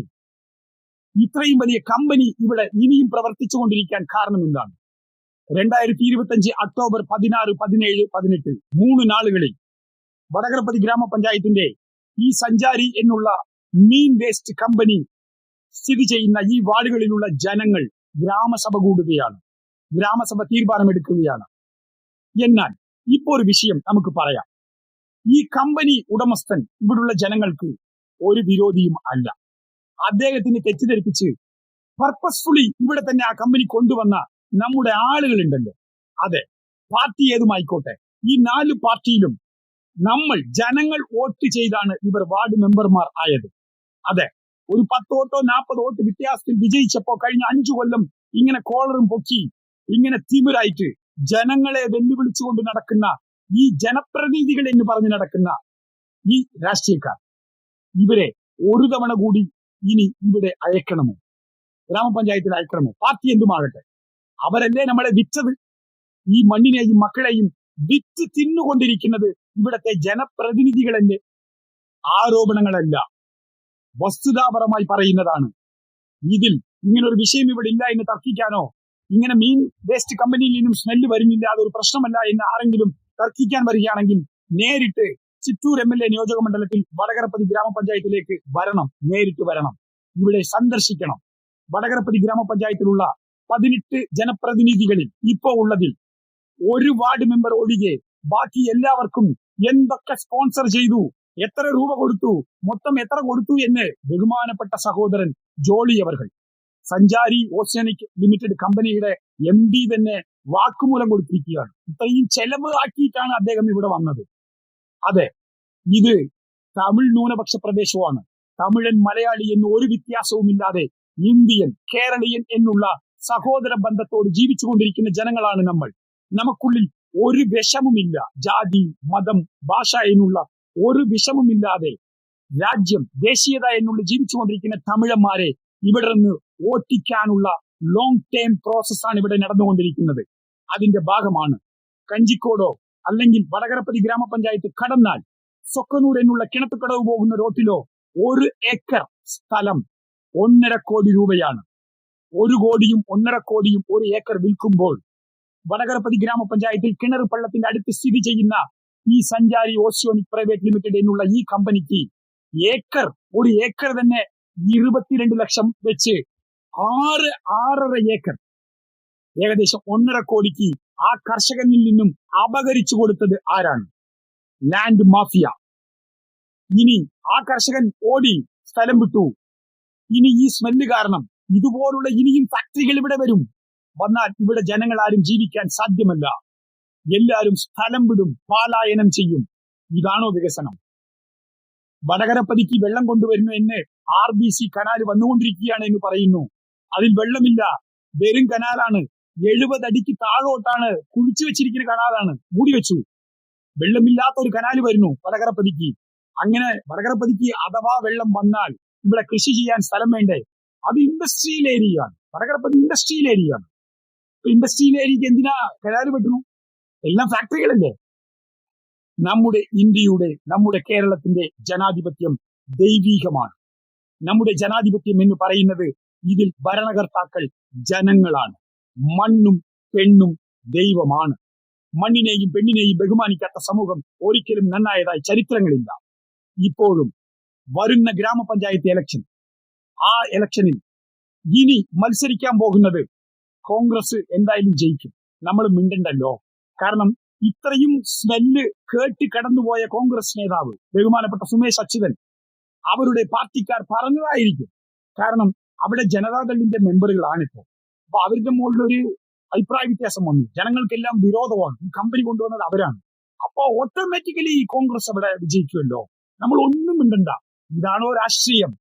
ഇത്രയും വലിയ കമ്പനി ഇവിടെ ഇനിയും പ്രവർത്തിച്ചുകൊണ്ടിരിക്കാൻ കാരണം എന്താണ്? 2025 ഒക്ടോബർ 16, 17, 18 3 നാളുകളിൽ വടകരപ്പതി ഗ്രാമപഞ്ചായത്തിന്റെ ഈ സഞ്ചാരി എന്നുള്ള മീൻ വേസ്റ്റ് കമ്പനി സ്ഥിതി ചെയ്യുന്ന ഈ വാർഡുകളിലുള്ള ജനങ്ങൾ ഗ്രാമസഭ കൂടുകയാണ്, ഗ്രാമസഭ തീരുമാനമെടുക്കുകയാണ്. എന്നാൽ ഇപ്പോ ഒരു വിഷയം നമുക്ക് പറയാം. ഈ കമ്പനി ഉടമസ്ഥൻ ഇവിടുള്ള ജനങ്ങൾക്ക് ഒരു വിരോധിയും അല്ല. അദ്ദേഹത്തിന് തെറ്റിദ്ധരിപ്പിച്ച് പർപ്പസ്ഫുള്ളി ഇവിടെ തന്നെ ആ കമ്പനി കൊണ്ടുവന്ന നമ്മുടെ ആളുകളുണ്ടല്ലോ, അതെ, പാർട്ടി ഏതുമായിക്കോട്ടെ, ഈ 4 പാർട്ടിയിലും ജനങ്ങൾ വോട്ട് ചെയ്താണ് ഇവർ വാർഡ് മെമ്പർമാർ ആയത്. അതെ, ഒരു 10 വോട്ടോ 40 വോട്ട് വ്യത്യാസത്തിൽ വിജയിച്ചപ്പോ കഴിഞ്ഞ 5 കൊല്ലം ഇങ്ങനെ കോളറും പൊക്കി ഇങ്ങനെ തിമിരായിട്ട് ജനങ്ങളെ വെല്ലുവിളിച്ചുകൊണ്ട് നടക്കുന്ന ഈ ജനപ്രതിനിധികൾ എന്ന് പറഞ്ഞ് നടക്കുന്ന ഈ രാഷ്ട്രീയക്കാർ, ഇവരെ ഒരു തവണ കൂടി ഇനി ഇവിടെ അയക്കണമോ? ഗ്രാമപഞ്ചായത്തിൽ അയക്കണമോ? പാർട്ടി എന്തുമാകട്ടെ, അവരല്ലേ നമ്മളെ വിറ്റത്? ഈ മണ്ണിനെയും മക്കളെയും വിറ്റ് തിന്നുകൊണ്ടിരിക്കുന്നത് ഇവിടത്തെ ജനപ്രതിനിധികളല്ലേ? ആരോപണങ്ങളല്ല, വസ്തുതാപരമായി പറയുന്നതാണ്. ഇതിൽ ഇങ്ങനൊരു വിഷയം ഇവിടെ ഇല്ല എന്ന് തർക്കിക്കാനോ, ഇങ്ങനെ മീൻ വേസ്റ്റ് കമ്പനിയിൽ നിന്നും സ്മെല്ല് വരുന്നില്ല, അതൊരു പ്രശ്നമല്ല എന്ന് ആരെങ്കിലും തർക്കിക്കാൻ വരികയാണെങ്കിൽ നേരിട്ട് ചിറ്റൂർ MLA നിയോജക മണ്ഡലത്തിൽ വടകരപ്പതി ഗ്രാമപഞ്ചായത്തിലേക്ക് വരണം, നേരിട്ട് വരണം, ഇവിടെ സന്ദർശിക്കണം. വടകരപ്പതി ഗ്രാമപഞ്ചായത്തിലുള്ള 18 ജനപ്രതിനിധികളിൽ ഇപ്പോ ഉള്ളതിൽ ഒരു വാർഡ് മെമ്പർ ഒഴികെ ബാക്കി എല്ലാവർക്കും എന്തൊക്കെ സ്പോൺസർ ചെയ്തു, എത്ര രൂപ കൊടുത്തു, മൊത്തം എത്ര കൊടുത്തു എന്ന് ബഹുമാനപ്പെട്ട സഹോദരൻ ജോളി അവർകൾ, സഞ്ചാരി ഓഷ്യാനിക് ലിമിറ്റഡ് കമ്പനിയുടെ MD തന്നെ വാക്കുമൂലം കൊടുത്തിരിക്കുകയാണ്. ഇത്രയും ചെലവ് ആക്കിയിട്ടാണ് അദ്ദേഹം ഇവിടെ വന്നത്. അതെ, ഇത് തമിഴ് ന്യൂനപക്ഷ പ്രദേശമാണ്. തമിഴൻ മലയാളി എന്ന് ഒരു വ്യത്യാസവുമില്ലാതെ ഇന്ത്യൻ കേരളീയൻ എന്നുള്ള സഹോദര ബന്ധത്തോട് ജീവിച്ചുകൊണ്ടിരിക്കുന്ന ജനങ്ങളാണ് നമ്മൾ. നമുക്കുള്ളിൽ ഒരു വിഷമുമില്ല, ജാതി മതം ഭാഷ എന്നുള്ള ഒരു വിഷമുമില്ലാതെ രാജ്യം ദേശീയത എന്നുള്ള ജീവിച്ചുകൊണ്ടിരിക്കുന്ന തമിഴന്മാരെ ഇവിടെ നിന്ന് ഓട്ടിക്കാനുള്ള ലോങ് ടേം പ്രോസസ്സാണ് ഇവിടെ നടന്നുകൊണ്ടിരിക്കുന്നത്. അതിന്റെ ഭാഗമാണ് കഞ്ചിക്കോടോ അല്ലെങ്കിൽ വടകരപ്പതി ഗ്രാമപഞ്ചായത്ത് കടന്നാൽ സൊക്കനൂർ എന്നുള്ള കിണത്തുകടവ് പോകുന്ന റോട്ടിലോ 1 ഏക്കർ സ്ഥലം 1.5 കോടി രൂപയാണ്. 1 കോടിയും 1.5 കോടിയും 1 ഏക്കർ വിൽക്കുമ്പോൾ വടകരപ്പതി ഗ്രാമപഞ്ചായത്തിൽ കിണർ പള്ളത്തിന്റെ അടുത്ത് സ്ഥിതി ചെയ്യുന്ന ഈ സഞ്ചാരി ഓഷ്യാനിക് പ്രൈവറ്റ് ലിമിറ്റഡ് എന്നുള്ള ഈ കമ്പനിക്ക് ഒരു ഏക്കർ തന്നെ 22 ലക്ഷം വെച്ച് 6.5 ഏക്കർ ഏകദേശം 1.5 കോടിക്ക് ആ കർഷകനിൽ നിന്നും അപഹരിച്ചു കൊടുത്തത് ആരാണ്? Land mafia. ഇനി ആ കർഷകൻ ഓടി സ്ഥലം വിട്ടു. ഇനി ഈ സ്മെല്ല് കാരണം ഇതുപോലുള്ള ഇനിയും ഫാക്ടറികൾ ഇവിടെ വന്നാൽ ഇവിടെ ജനങ്ങൾ ആരും ജീവിക്കാൻ സാധ്യമല്ല. എല്ലാവരും സ്ഥലം വിടും, പലായനം ചെയ്യും. ഇതാണോ വികസനം? വടകരപ്പതിക്ക് വെള്ളം കൊണ്ടുവരുന്നു എന്ന് RBC കനാൽ വന്നുകൊണ്ടിരിക്കുകയാണ് എന്ന് പറയുന്നു. അതിൽ വെള്ളമില്ല, വെറും കനാലാണ്. 70 അടിക്ക് താഴോട്ടാണ് കുഴിച്ചു വെച്ചിരിക്കുന്ന കനാലാണ്, മൂടി വെച്ചു. വെള്ളമില്ലാത്ത ഒരു കനാല് വരുന്നു വടകരപ്പതിക്ക്. അങ്ങനെ വടകരപ്പതിക്ക് അഥവാ വെള്ളം വന്നാൽ ഇവിടെ കൃഷി ചെയ്യാൻ സ്ഥലം വേണ്ടേ? അത് ഇൻഡസ്ട്രിയൽ ഏരിയയാണ്. വടകരപ്പതി ഇൻഡസ്ട്രിയൽ ഏരിയയാണ്. ഇൻഡസ്ട്രിയൽ ഏരിയക്ക് എന്തിനാ കനാല് വെട്ടുന്നു? എല്ലാം ഫാക്ടറികളല്ലേ. നമ്മുടെ ഇന്ത്യയുടെ, നമ്മുടെ കേരളത്തിന്റെ ജനാധിപത്യം ദൈവീകമാണ്. നമ്മുടെ ജനാധിപത്യം എന്ന് പറയുന്നത് ഇതിൽ ഭരണകർത്താക്കൾ ജനങ്ങളാണ്. മണ്ണും പെണ്ണും ദൈവമാണ്. മണ്ണിനെയും പെണ്ണിനെയും ബഹുമാനിക്കാത്ത സമൂഹം ഒരിക്കലും നന്നായതായി ചരിത്രങ്ങളില്ല. ഇപ്പോഴും വരുന്ന ഗ്രാമപഞ്ചായത്ത് ഇലക്ഷൻ, ആ ഇലക്ഷനിൽ ഇനി മത്സരിക്കാൻ പോകുന്നത് കോൺഗ്രസ് എന്തായാലും ജയിക്കും. നമ്മൾ മിണ്ടണ്ടല്ലോ. കാരണം ഇത്രയും സ്മെല്ല് കേട്ട് കടന്നുപോയ കോൺഗ്രസ് നേതാവ് ബഹുമാനപ്പെട്ട സുമേഷ് അച്യുതൻ അവരുടെ പാർട്ടിക്കാർ പറഞ്ഞതായിരിക്കും. കാരണം അവിടെ ജനതാദളിന്റെ മെമ്പറുകളാണിപ്പോ. അപ്പൊ അവരുടെ മുകളിലൊരു അഭിപ്രായ വ്യത്യാസം വന്നു. ജനങ്ങൾക്കെല്ലാം വിരോധമാണ്. ഈ കമ്പനി കൊണ്ടുവന്നത് അവരാണ്. അപ്പൊ ഓട്ടോമാറ്റിക്കലി കോൺഗ്രസ് അവിടെ വിജയിക്കുമല്ലോ. നമ്മൾ ഒന്നും മിണ്ടണ്ട. ഇതാണോ രാഷ്ട്രീയം?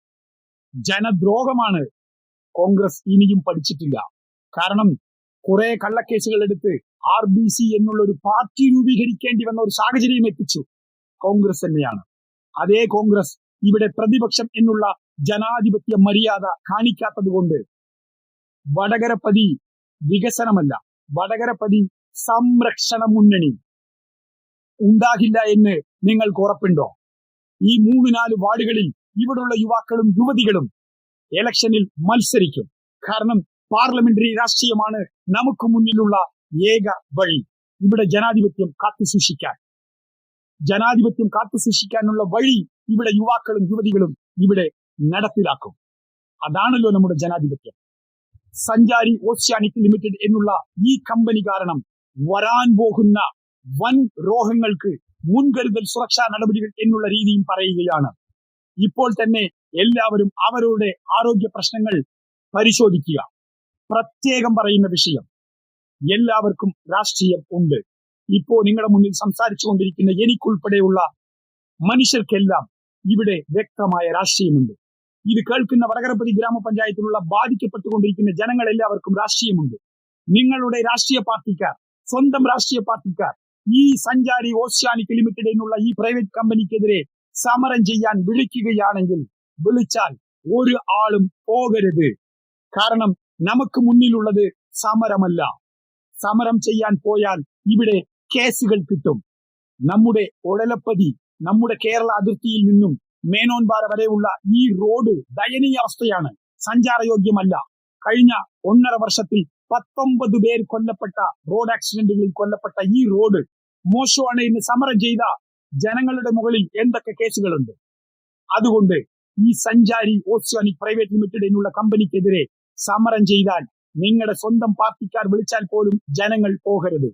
ജനദ്രോഹമാണ്. കോൺഗ്രസ് ഇനിയും പഠിച്ചിട്ടില്ല. കാരണം കുറെ കള്ളക്കേസുകൾ എടുത്ത് RBC എന്നുള്ള ഒരു പാർട്ടി രൂപീകരിക്കേണ്ടി വന്ന ഒരു സാഹചര്യം എത്തിച്ചു കോൺഗ്രസ് തന്നെയാണ്. അതേ കോൺഗ്രസ് ഇവിടെ പ്രതിപക്ഷം എന്നുള്ള ജനാധിപത്യ മര്യാദ കാണിക്കാത്തത് കൊണ്ട് വടകരപ്പതി വികസനമല്ല, വടകരപ്പതി സംരക്ഷണ മുന്നണി ഉണ്ടാകില്ല എന്ന് നിങ്ങൾക്ക് ഉറപ്പുണ്ടോ? ഈ 3-4 വാർഡുകളിൽ ഇവിടുള്ള യുവാക്കളും യുവതികളും ഇലക്ഷനിൽ മത്സരിക്കും. കാരണം പാർലമെന്ററി രാഷ്ട്രീയമാണ് നമുക്ക് മുന്നിലുള്ള ഏക വഴി. ഇവിടെ ജനാധിപത്യം കാത്തുസൂക്ഷിക്കാനുള്ള വഴി ഇവിടെ യുവാക്കളും യുവതികളും ഇവിടെ നടപ്പിലാക്കും. അതാണല്ലോ നമ്മുടെ ജനാധിപത്യം. സഞ്ചാരി ഓഷ്യാനിക് ലിമിറ്റഡ് എന്നുള്ള ഈ കമ്പനി കാരണം വരാൻ പോകുന്ന വൻ രോഗങ്ങൾക്ക് മുൻകരുതൽ സുരക്ഷാ നടപടികൾ എന്നുള്ള രീതിയും പറയുകയാണ്. ഇപ്പോൾ തന്നെ എല്ലാവരും അവരുടെ ആരോഗ്യ പ്രശ്നങ്ങൾ പരിശോധിക്കുക. പ്രത്യേകം പറയുന്ന വിഷയം, എല്ലാവർക്കും രാഷ്ട്രീയം ഉണ്ട്. ഇപ്പോ നിങ്ങളുടെ മുന്നിൽ സംസാരിച്ചു കൊണ്ടിരിക്കുന്ന എനിക്കുൾപ്പെടെയുള്ള മനുഷ്യർക്കെല്ലാം ഇവിടെ വ്യക്തമായ രാഷ്ട്രീയമുണ്ട്. ഇത് കേൾക്കുന്ന വടകരപ്പതി ഗ്രാമപഞ്ചായത്തിലുള്ള ബാധിക്കപ്പെട്ടുകൊണ്ടിരിക്കുന്ന ജനങ്ങളെല്ലാവർക്കും രാഷ്ട്രീയമുണ്ട്. നിങ്ങളുടെ രാഷ്ട്രീയ പാർട്ടിക്കാർ, സ്വന്തം രാഷ്ട്രീയ പാർട്ടിക്കാർ ഈ സഞ്ചാരി ഓഷ്യാനിക് ലിമിറ്റഡ് എന്നുള്ള ഈ പ്രൈവറ്റ് കമ്പനിക്കെതിരെ സമരം ചെയ്യാൻ വിളിക്കുകയാണെങ്കിൽ വിളിച്ചാൽ ഒരു ആളും പോകരുത്. കാരണം നമുക്ക് മുന്നിലുള്ളത് സമരമല്ല. സമരം ചെയ്യാൻ പോയാൽ ഇവിടെ കേസുകൾ കിട്ടും. നമ്മുടെ ഒടലപ്പതി, നമ്മുടെ കേരള അതിർത്തിയിൽ നിന്നും മേനോൻപാറ വരെയുള്ള ഈ റോഡ് ദയനീയ അവസ്ഥയാണ്, സഞ്ചാരയോഗ്യമല്ല. കഴിഞ്ഞ 1.5 വർഷത്തിൽ 19 പേർ കൊല്ലപ്പെട്ട റോഡ് ആക്സിഡന്റുകളിൽ കൊല്ലപ്പെട്ട ഈ റോഡ് മോശമാണ് എന്ന് സമരം ചെയ്ത ജനങ്ങളുടെ മുകളിൽ എന്തൊക്കെ കേസുകളുണ്ട്. അതുകൊണ്ട് ഈ സഞ്ചാരി ഓഷ്യാനിക് പ്രൈവറ്റ് ലിമിറ്റഡ് എന്നുള്ള കമ്പനിക്കെതിരെ സമരം ചെയ്താൽ നിങ്ങളുടെ സ്വന്തം പാർട്ടിക്കാർ വിളിച്ചാൽ പോലും ജനങ്ങൾ പോകരുത്.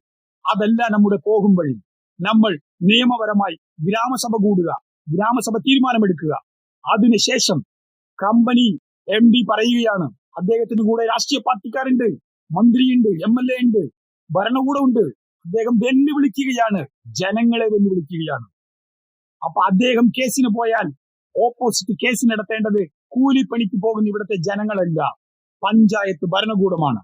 അതല്ല നമ്മുടെ പോകും വഴി. നമ്മൾ നിയമപരമായി ഗ്രാമസഭ കൂടുക, ഗ്രാമസഭ തീരുമാനമെടുക്കുക. അതിനുശേഷം കമ്പനി MD പറയുകയാണ്, അദ്ദേഹത്തിന് കൂടെ രാഷ്ട്രീയ പാർട്ടിക്കാരുണ്ട്, മന്ത്രിയുണ്ട്, MLA ഉണ്ട്, ഭരണകൂടമുണ്ട്. അദ്ദേഹം വെല്ലുവിളിക്കുകയാണ്, ജനങ്ങളെ വെല്ലുവിളിക്കുകയാണ്. അപ്പൊ അദ്ദേഹം കേസിന് പോയാൽ ഓപ്പോസിറ്റ് കേസ് നടത്തേണ്ടത് കൂലിപ്പണിക്ക് പോകുന്ന ഇവിടുത്തെ ജനങ്ങളല്ല, പഞ്ചായത്ത് ഭരണകൂടമാണ്.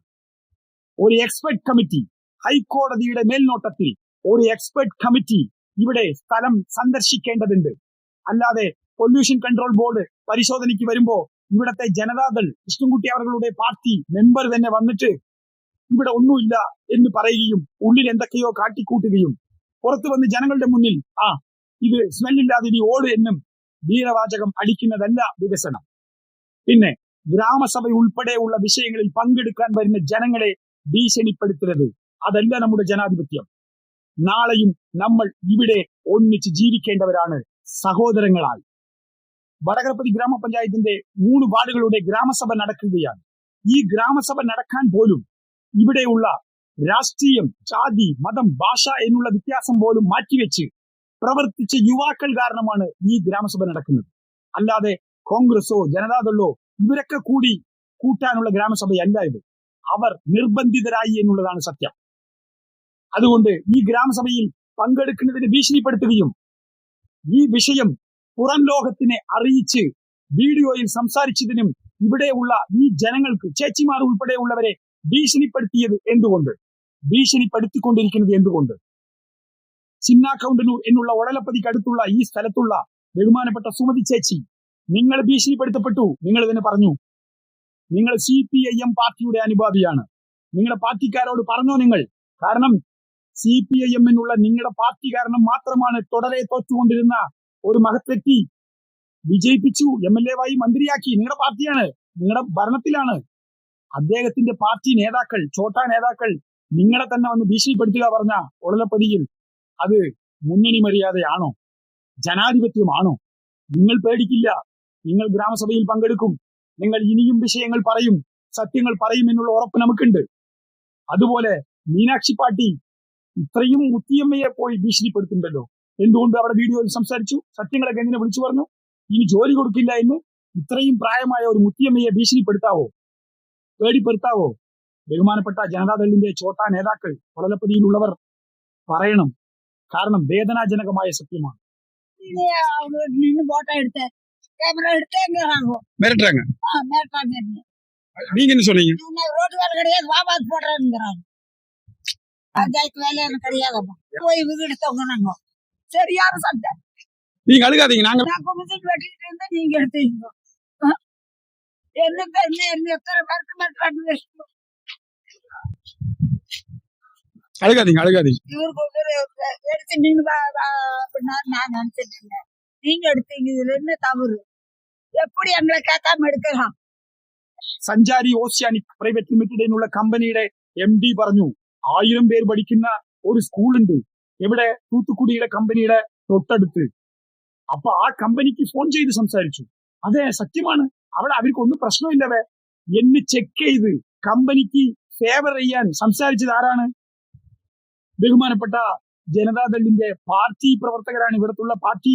ഒരു എക്സ്പെർട്ട് കമ്മിറ്റി, ഹൈക്കോടതിയുടെ മേൽനോട്ടത്തിൽ ഒരു എക്സ്പെർട്ട് കമ്മിറ്റി ഇവിടെ സ്ഥലം സന്ദർശിക്കേണ്ടതുണ്ട്. അല്ലാതെ പൊല്യൂഷൻ കൺട്രോൾ ബോർഡ് പരിശോധനയ്ക്ക് വരുമ്പോ ഇവിടത്തെ ജനതാദൾ കൃഷ്ണൻകുട്ടി അവരുടെ പാർട്ടി മെമ്പർ തന്നെ വന്നിട്ട് ഇവിടെ ഒന്നുമില്ല എന്ന് പറയുകയും ഉള്ളിൽ എന്തൊക്കെയോ കാട്ടിക്കൂട്ടുകയും പുറത്തു വന്ന് ജനങ്ങളുടെ മുന്നിൽ ഇത് സ്മെല്ലില്ലാതെ ഇനി ഓട് എന്നും വീരവാചകം അടിക്കുന്നതല്ല വികസനം. പിന്നെ ഗ്രാമസഭ ഉൾപ്പെടെയുള്ള വിഷയങ്ങളിൽ പങ്കെടുക്കാൻ വരുന്ന ജനങ്ങളെ ഭീഷണിപ്പെടുത്തരുത്. അതല്ല നമ്മുടെ ജനാധിപത്യം. നാളെയും നമ്മൾ ഇവിടെ ഒന്നിച്ച് ജീവിക്കേണ്ടവരാണ് സഹോദരങ്ങളായി. വടകരപ്പതി ഗ്രാമപഞ്ചായത്തിന്റെ 3 വാർഡുകളുടെ ഗ്രാമസഭ നടക്കുകയാണ്. ഈ ഗ്രാമസഭ നടക്കാൻ പോലും ഇവിടെയുള്ള രാഷ്ട്രീയം, ജാതി, മതം, ഭാഷ എന്നുള്ള വ്യത്യാസം പോലും മാറ്റിവെച്ച് പ്രവർത്തിച്ച യുവാക്കൾ കാരണമാണ് ഈ ഗ്രാമസഭ നടക്കുന്നത്. അല്ലാതെ കോൺഗ്രസോ ജനതാദളോ ഇവരൊക്കെ കൂടി കൂട്ടാനുള്ള ഗ്രാമസഭയല്ല ഇത്. അവർ നിർബന്ധിതരായി എന്നുള്ളതാണ് സത്യം. അതുകൊണ്ട് ഈ ഗ്രാമസഭയിൽ പങ്കെടുക്കുന്നതിന് ഭീഷണിപ്പെടുത്തുകയും ഈ വിഷയം പുറം ലോകത്തിനെ അറിയിച്ച് വീഡിയോയിൽ സംസാരിച്ചതിനും ഇവിടെയുള്ള ഈ ജനങ്ങൾക്ക്, ചേച്ചിമാർ ഉൾപ്പെടെയുള്ളവരെ ഭീഷണിപ്പെടുത്തിയത് എന്തുകൊണ്ട്, ഭീഷണിപ്പെടുത്തിക്കൊണ്ടിരിക്കുന്നത് എന്തുകൊണ്ട്? ചിന്നാക്കൗണ്ടനൂർ എന്നുള്ള ഒടലപ്പതിക്ക് അടുത്തുള്ള ഈ സ്ഥലത്തുള്ള ബഹുമാനപ്പെട്ട സുമതി ചേച്ചി, നിങ്ങൾ ഭീഷണിപ്പെടുത്തപ്പെട്ടു. നിങ്ങൾ തന്നെ പറഞ്ഞു, നിങ്ങൾ CPIM പാർട്ടിയുടെ അനുഭാവിയാണ്. നിങ്ങളുടെ പാർട്ടിക്കാരോട് പറഞ്ഞോ നിങ്ങൾ? കാരണം CPIM എന്നുള്ള നിങ്ങളുടെ പാർട്ടി കാരണം മാത്രമാണ് തുടരെ തോറ്റുകൊണ്ടിരുന്ന ഒരു മഹത് വ്യക്തി വിജയിപ്പിച്ചു, MLA ആയി മന്ത്രിയാക്കി. നിങ്ങളുടെ പാർട്ടിയാണ്, നിങ്ങളുടെ ഭരണത്തിലാണ്. അദ്ദേഹത്തിന്റെ പാർട്ടി നേതാക്കൾ, ചോട്ടാ നേതാക്കൾ നിങ്ങളെ തന്നെ വന്ന് ഭീഷണിപ്പെടുത്തുക പറഞ്ഞ ഒടലപ്പതിയിൽ അത് മുന്നണി മര്യാദയാണോ? ജനാധിപത്യമാണോ? നിങ്ങൾ പേടിക്കില്ല. നിങ്ങൾ ഗ്രാമസഭയിൽ പങ്കെടുക്കും. നിങ്ങൾ ഇനിയും വിഷയങ്ങൾ പറയും, സത്യങ്ങൾ പറയും എന്നുള്ള ഉറപ്പ് നമുക്കുണ്ട്. അതുപോലെ മീനാക്ഷി പാട്ടി ഇത്രയും മുത്തിയമ്മയെ പോയി ഭീഷണിപ്പെടുത്തുന്നുണ്ടല്ലോ. എന്തുകൊണ്ട് അവിടെ വീഡിയോയിൽ സംസാരിച്ചു? സത്യങ്ങളൊക്കെ എങ്ങനെ വിളിച്ചു പറഞ്ഞു? ഇനി ജോലി കൊടുക്കില്ല എന്ന് ഇത്രയും പ്രായമായ ഒരു മുത്തിയമ്മയെ ഭീഷണിപ്പെടുത്താവോ? പേടിപ്പെടുത്താവോ? ബഹുമാനപ്പെട്ട ജനതാദളിന്റെ ചോട്ടാ നേതാക്കൾ, ഒടലപ്പതിയിലുള്ളവർ പറയണം. കാരണം വേദനാജനകമായ സത്യമാണ്. நின்று போட்டோ எடுத்தேன், கேமரா எடுத்தேன், எங்க வாங்குவோம் மிரட்டுறாங்க. மேற்காங்க நீங்க என்ன சொன்னீங்க? ரோடு வேலை கிடையாது, வாபாத்து போடுறேங்கிறாங்க. பஞ்சாயத்து வேலை எனக்கு கிடையாதப்பா. போய் வீடு தொங்கினாங்க, சரியான சண்டை. நீங்க அழுகாதீங்க, நாங்க நான் குமிச்சிட்டு வெட்டிட்டு இருந்தா நீங்க எடுத்தீங்க. என்ன எத்தனை பேருக்கு மேற்காண்டு அழுகாதீங்க. இவருக்கு எடுத்து நீங்க அப்படின்னா நான் நினைச்சிட்டு இருந்தேன். நீங்க எடுத்தீங்க, இதுல என்ன தவறு? எப்படி எங்களை கேட்காம എടുக்கலாம்? സഞ്ചാരി ഓഷ്യാനിക് പ്രൈവറ്റ് ലിമിറ്റഡ് എന്നുള്ള കമ്പനിയുടെ MD പറഞ്ഞു 1000 പേർ പഠിക്കുന്ന ഒരു സ്കൂളുണ്ട് എവിടെ, തൂത്തുക്കുടിയുടെ കമ്പനിയുടെ തൊട്ടടുത്ത്. അപ്പൊ ആ കമ്പനിക്ക് ഫോൺ ചെയ്ത് സംസാരിച്ചു. അതെ, സത്യമാണ്, അവിടെ അവർക്കൊന്നും പ്രശ്നമില്ലവേ. എന്നെ ചെക്ക് ചെയ്ത് കമ്പനിക്ക് ഫേവർ ചെയ്യാൻ സംസാരിച്ചത് ആരാണ്? ബഹുമാനപ്പെട്ട ജനതാദളിന്റെ പാർട്ടി പ്രവർത്തകരാണ്, ഇവിടത്തുള്ള പാർട്ടി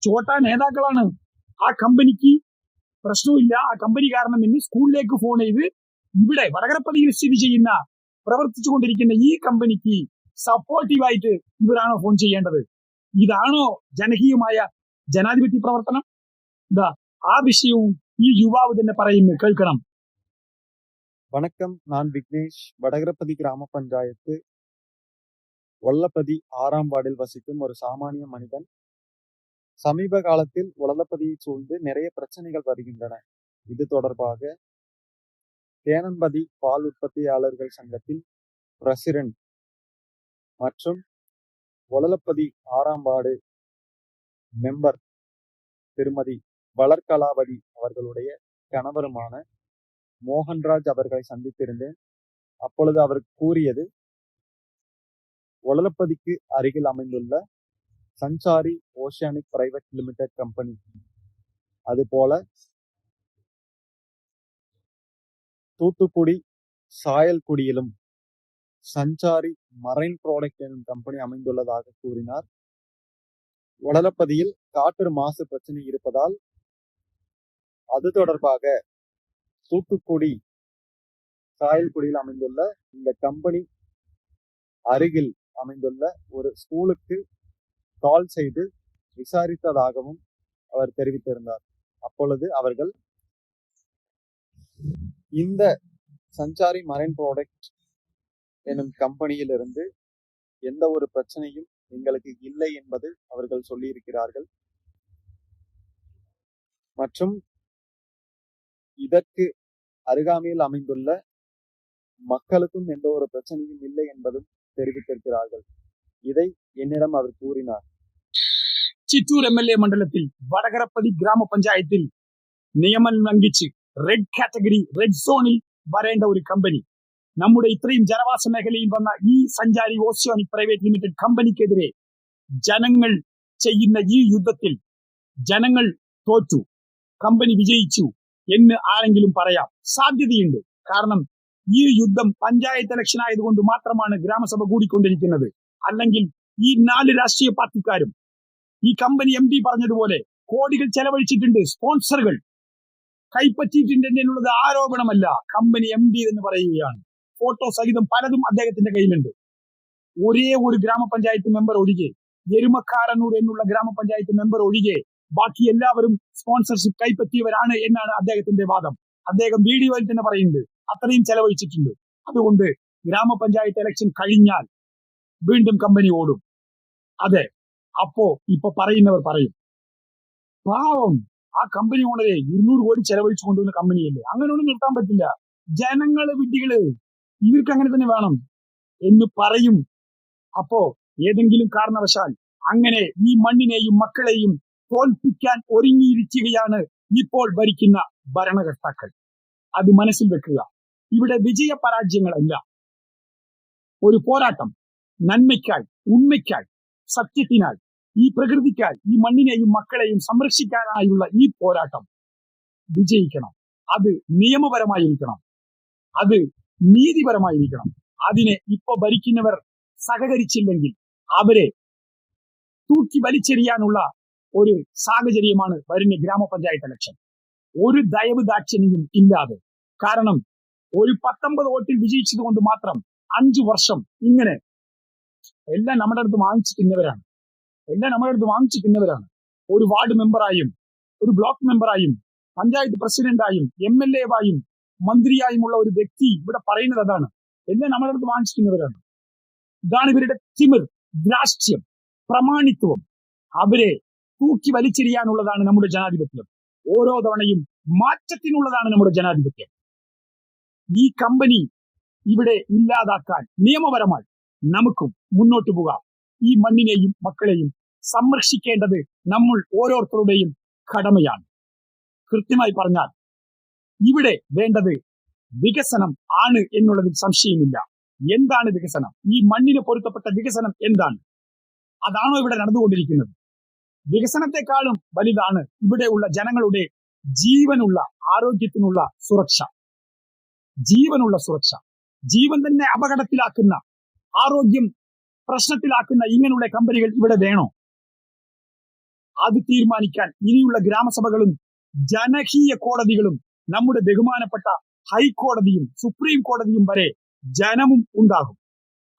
ചോട്ടാ നേതാക്കളാണ്. ആ കമ്പനിക്ക് പ്രശ്നമില്ല, ആ കമ്പനി കാരണം ഇന്ന് സ്കൂളിലേക്ക് ഫോൺ ചെയ്ത് ഇവിടെ വടകരപ്പള്ളിയിൽ സ്ഥിതി ചെയ്യുന്ന പ്രവർത്തിച്ചുകൊണ്ടിരിക്കുന്ന ഈ കമ്പനിക്ക് സപ്പോർട്ടീവായിട്ട് ഇവരാണോ ഫോൺ ചെയ്യേണ്ടത്? ഇതാണോ ജനകീയമായ ജനാധിപത്യ പ്രവർത്തനം? ഇതാ ആ വിഷയവും ഈ യുവാവ് തന്നെ പറയുന്നു, കേൾക്കണം. வணக்கம், நான் விக்னேஷ். வடகரப்பதி கிராம பஞ்சாயத்து ஒல்லப்பதி 6ஆம் வார்டில் வசிக்கும் ஒரு சாமானிய மனிதன். சமீப காலத்தில் ஒலப்பதியை சூழ்ந்து நிறைய பிரச்சனைகள் வருகின்றன. இது தொடர்பாக தேனம்பதி பால் உற்பத்தியாளர்கள் சங்கத்தின் பிரசிடென்ட் மற்றும் ஒலப்பதி 6ஆம் வார்டு மெம்பர் திருமதி வளர்கலாவதி அவர்களுடைய கணவருமான மோகன்ராஜ் அவர்களை சந்தித்திருந்தேன். அப்பொழுது அவர் கூறியது, ஒலப்பதிக்கு அருகில் அமைந்துள்ள சஞ்சாரி ஓஷியானிக் பிரைவேட் லிமிடெட் கம்பெனி, அதுபோல தூத்துக்குடி சாயல்குடியிலும் சஞ்சாரி மரைன் ப்ராடக்ட் எனும் கம்பெனி அமைந்துள்ளதாக கூறினார். ஒலப்பதியில் காற்று மாசு பிரச்சனை இருப்பதால் அது தொடர்பாக தூத்துக்குடி சாயல்குடியில் அமைந்துள்ள இந்த கம்பெனி அருகில் அமைந்துள்ள ஒரு ஸ்கூலுக்கு கால் செய்து விசாரித்ததாகவும் அவர் தெரிவித்திருந்தார். அப்பொழுது அவர்கள் இந்த சஞ்சாரி மரைன் ப்ராடக்ட் எனும் கம்பெனியிலிருந்து எந்த ஒரு பிரச்சனையும் எங்களுக்கு இல்லை என்பது அவர்கள் சொல்லியிருக்கிறார்கள். மற்றும் இதற்கு அருகாமையில் அமைந்துள்ள மக்களுக்கும் எந்த ஒரு பிரச்சனையும் இல்லை என்பதும் தெரிவித்திருக்கிறார்கள். இதை என்னிடம் அவர் கூறினார். ചിറ്റൂർ MLA മണ്ഡലത്തിൽ വടകരപ്പള്ളി ഗ്രാമപഞ്ചായത്തിൽ നിയമം ലംഘിച്ച് റെഡ് കാറ്റഗറി, റെഡ് സോണിൽ വരേണ്ട ഒരു കമ്പനി നമ്മുടെ ഇത്രയും ജനവാസ മേഖലയിൽ വന്ന ഈ സഞ്ചാരി ഓഷ്യാനിക് പ്രൈവറ്റ് ലിമിറ്റഡ് കമ്പനിക്കെതിരെ ജനങ്ങൾ ചെയ്യുന്ന ഈ യുദ്ധത്തിൽ ജനങ്ങൾ തോറ്റു, കമ്പനി വിജയിച്ചു എന്ന് ആരെങ്കിലും പറയാം? സാധ്യതയുണ്ട്. കാരണം ഈ യുദ്ധം പഞ്ചായത്ത് ഇലക്ഷൻ ആയതുകൊണ്ട് മാത്രമാണ് ഗ്രാമസഭ കൂടിക്കൊണ്ടിരിക്കുന്നത്. അല്ലെങ്കിൽ ഈ 4 രാഷ്ട്രീയ പാർട്ടിക്കാരും ഈ കമ്പനി MD പറഞ്ഞതുപോലെ കോടികൾ ചെലവഴിച്ചിട്ടുണ്ട്, സ്പോൺസറുകൾ കൈപ്പറ്റിയിട്ടുണ്ട് എന്നുള്ളത് ആരോപണമല്ല, കമ്പനി MD എന്ന് പറയുകയാണ്. ഫോട്ടോ സഹിതം പലതും അദ്ദേഹത്തിന്റെ കയ്യിലുണ്ട്. ഒരേ ഒരു ഗ്രാമപഞ്ചായത്ത് മെമ്പർ ഒഴികെ, എരുമക്കാരനൂർ എന്നുള്ള ഗ്രാമപഞ്ചായത്ത് മെമ്പർ ഒഴികെ ബാക്കി എല്ലാവരും സ്പോൺസർഷിപ്പ് കൈപ്പറ്റിയവരാണ് എന്നാണ് അദ്ദേഹത്തിന്റെ വാദം. അദ്ദേഹം വീഡിയോയിൽ തന്നെ പറയുന്നുണ്ട്, അത്രയും ചെലവഴിച്ചിട്ടുണ്ട്. അതുകൊണ്ട് ഗ്രാമപഞ്ചായത്ത് ഇലക്ഷൻ കഴിഞ്ഞാൽ വീണ്ടും കമ്പനി ഓടും. അതെ, അപ്പോ ഇപ്പൊ പറയുന്നവർ പറയും, പാവം ആ കമ്പനി ഓണരെ 200 കോടി ചെലവഴിച്ചു കൊണ്ടുവന്ന കമ്പനിയല്ലേ, അങ്ങനെയൊന്നും നിർത്താൻ പറ്റില്ല, ജനങ്ങള് വിഡ്ഢികള്, ഇവർക്ക് അങ്ങനെ തന്നെ വേണം എന്ന് പറയും. അപ്പോ ഏതെങ്കിലും കാരണവശാൽ അങ്ങനെ ഈ മണ്ണിനെയും മക്കളെയും തോൽപ്പിക്കാൻ ഒരുങ്ങിയിരിക്കുകയാണ് ഇപ്പോൾ ഭരിക്കുന്ന ഭരണകർത്താക്കൾ. അത് മനസ്സിൽ വെക്കുക. ഇവിടെ വിജയ പരാജയങ്ങളല്ല, ഒരു പോരാട്ടം, നന്മയ്ക്കായി, ഉണ്മയ്ക്കായി, സത്യത്തിനായി, ഈ പ്രകൃതിക്കായി, ഈ മണ്ണിനെയും മക്കളെയും സംരക്ഷിക്കാനായുള്ള ഈ പോരാട്ടം വിജയിക്കണം. അത് നിയമപരമായിരിക്കണം, അത് നീതിപരമായിരിക്കണം. അതിനെ ഇപ്പൊ ഭരിക്കുന്നവർ സഹകരിച്ചില്ലെങ്കിൽ അവരെ തൂക്കി വലിച്ചെറിയാനുള്ള ഒരു സാഹചര്യമാണ് വരുന്ന ഗ്രാമപഞ്ചായത്ത് ഇലക്ഷൻ. ഒരു ദയവ് ദാക്ഷിണ്യം ഇല്ലാതെ. കാരണം ഒരു 19 വോട്ടിൽ വിജയിച്ചത് കൊണ്ട് മാത്രം 5 വർഷം ഇങ്ങനെ എല്ലാം നമ്മുടെ അടുത്ത് വാങ്ങിച്ചു തിന്നവരാണ്. ഒരു വാർഡ് മെമ്പറായും ഒരു ബ്ലോക്ക് മെമ്പറായും പഞ്ചായത്ത് പ്രസിഡന്റായും MLA വായും മന്ത്രിയായുമുള്ള ഒരു വ്യക്തി ഇവിടെ പറയുന്നത് അതാണ്. എല്ലാം നമ്മുടെ അടുത്ത് വാങ്ങിച്ചു തിന്നവരാണ്. ഇതാണ് ഇവരുടെ തിമിർ, ദ്രാഷ്ട്യം, പ്രമാണിത്വം. അവരെ തൂക്കി വലിച്ചെറിയാനുള്ളതാണ് നമ്മുടെ ജനാധിപത്യം. ഓരോ തവണയും മാറ്റത്തിനുള്ളതാണ് നമ്മുടെ ജനാധിപത്യം. ഈ കമ്പനി ഇവിടെ ഇല്ലാതാക്കാൻ നിയമപരമായി നമുക്കും മുന്നോട്ട് പോകാം. ഈ മണ്ണിനെയും മക്കളെയും സംരക്ഷിക്കേണ്ടത് നമ്മൾ ഓരോരുത്തരുടെയും കടമയാണ്. കൃത്യമായി പറഞ്ഞാൽ ഇവിടെ വേണ്ടത് വികസനം ആണ് എന്നുള്ളതിൽ സംശയമില്ല. എന്താണ് വികസനം? ഈ മണ്ണിന് പൊരുത്തപ്പെട്ട വികസനം എന്താണ്? അതാണോ ഇവിടെ നടന്നുകൊണ്ടിരിക്കുന്നത്? വികസനത്തെക്കാളും വലുതാണ് ഇവിടെയുള്ള ജനങ്ങളുടെ ജീവനുള്ള ആരോഗ്യത്തിനുള്ള സുരക്ഷ. ജീവൻ തന്നെ അപകടത്തിലാക്കുന്ന, ആരോഗ്യം പ്രശ്നത്തിലാക്കുന്ന ഇങ്ങനെയുള്ള കമ്പനികൾ ഇവിടെ വേണോ? അത് തീരുമാനിക്കാൻ ഇനിയുള്ള ഗ്രാമസഭകളും ജനകീയ കോടതികളും നമ്മുടെ ബഹുമാനപ്പെട്ട ഹൈക്കോടതിയും സുപ്രീം കോടതിയും വരെ ജനമും ഉണ്ടാകും.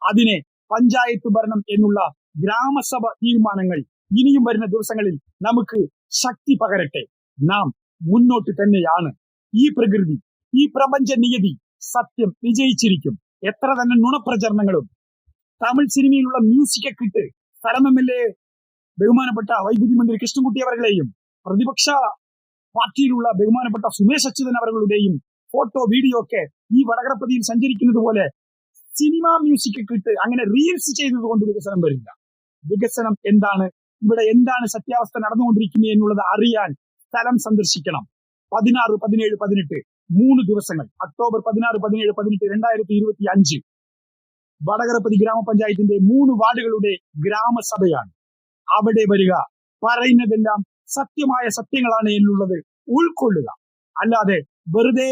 അതിനെ പഞ്ചായത്ത് ഭരണം എന്നുള്ള ഗ്രാമസഭ തീരുമാനങ്ങൾ ഇനിയും വരുന്ന ദിവസങ്ങളിൽ നമുക്ക് ശക്തി പകരട്ടെ. നാം മുന്നോട്ട് തന്നെയാണ്. ഈ പ്രകൃതി, ഈ പ്രപഞ്ച നിയതി, സത്യം വിജയിച്ചിരിക്കും. എത്ര തന്നെ നുണപ്രചരണങ്ങളും തമിഴ് സിനിമയിലുള്ള മ്യൂസിക് ഒക്കെ ഇട്ട് സ്ഥലം MLA ബഹുമാനപ്പെട്ട വൈദ്യുതി മന്ത്രി കൃഷ്ണൻകുട്ടി അവരുടെയും പ്രതിപക്ഷ പാർട്ടിയിലുള്ള ബഹുമാനപ്പെട്ട സുമേഷ് അച്യുതൻ അവരുടെയും ഫോട്ടോ വീഡിയോ ഒക്കെ ഈ വടകരപ്പതിയിൽ സഞ്ചരിക്കുന്നത് പോലെ സിനിമ മ്യൂസിക് ഒക്കെ ഇട്ട് അങ്ങനെ റീൽസ് ചെയ്തത് കൊണ്ട് വികസനം വരില്ല. വികസനം എന്താണ്, ഇവിടെ എന്താണ് സത്യാവസ്ഥ നടന്നുകൊണ്ടിരിക്കുന്നത് എന്നുള്ളത് അറിയാൻ സ്ഥലം സന്ദർശിക്കണം. 16, 17, 18 3 ദിവസങ്ങൾ, ഒക്ടോബർ 16, 17, 18, 2025 വടകരപ്പതി ഗ്രാമപഞ്ചായത്തിന്റെ 3 വാർഡുകളുടെ ഗ്രാമസഭയാണ്. അവിടെ വരിക, പറയുന്നതെല്ലാം സത്യമായ സത്യങ്ങളാണ് എന്നുള്ളത് ഉൾക്കൊള്ളുക. അല്ലാതെ വെറുതെ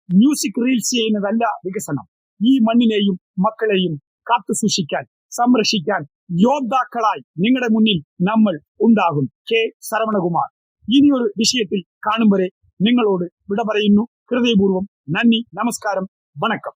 മ്യൂസിക് റീൽസ് ചെയ്യുന്നതല്ല വികസനം. ഈ മണ്ണിനെയും മക്കളെയും കാത്തു സൂക്ഷിക്കാൻ, സംരക്ഷിക്കാൻ യോദ്ധാക്കളായി നിങ്ങളുടെ മുന്നിൽ നമ്മൾ ഉണ്ടാകും. കെ ശരവണകുമാർ. ഇനിയൊരു വിഷയത്തിൽ കാണും വരെ നിങ്ങളോട് വിട പറയുന്നു. ഹൃദയപൂർവ്വം നന്ദി, നമസ്കാരം, വണക്കം.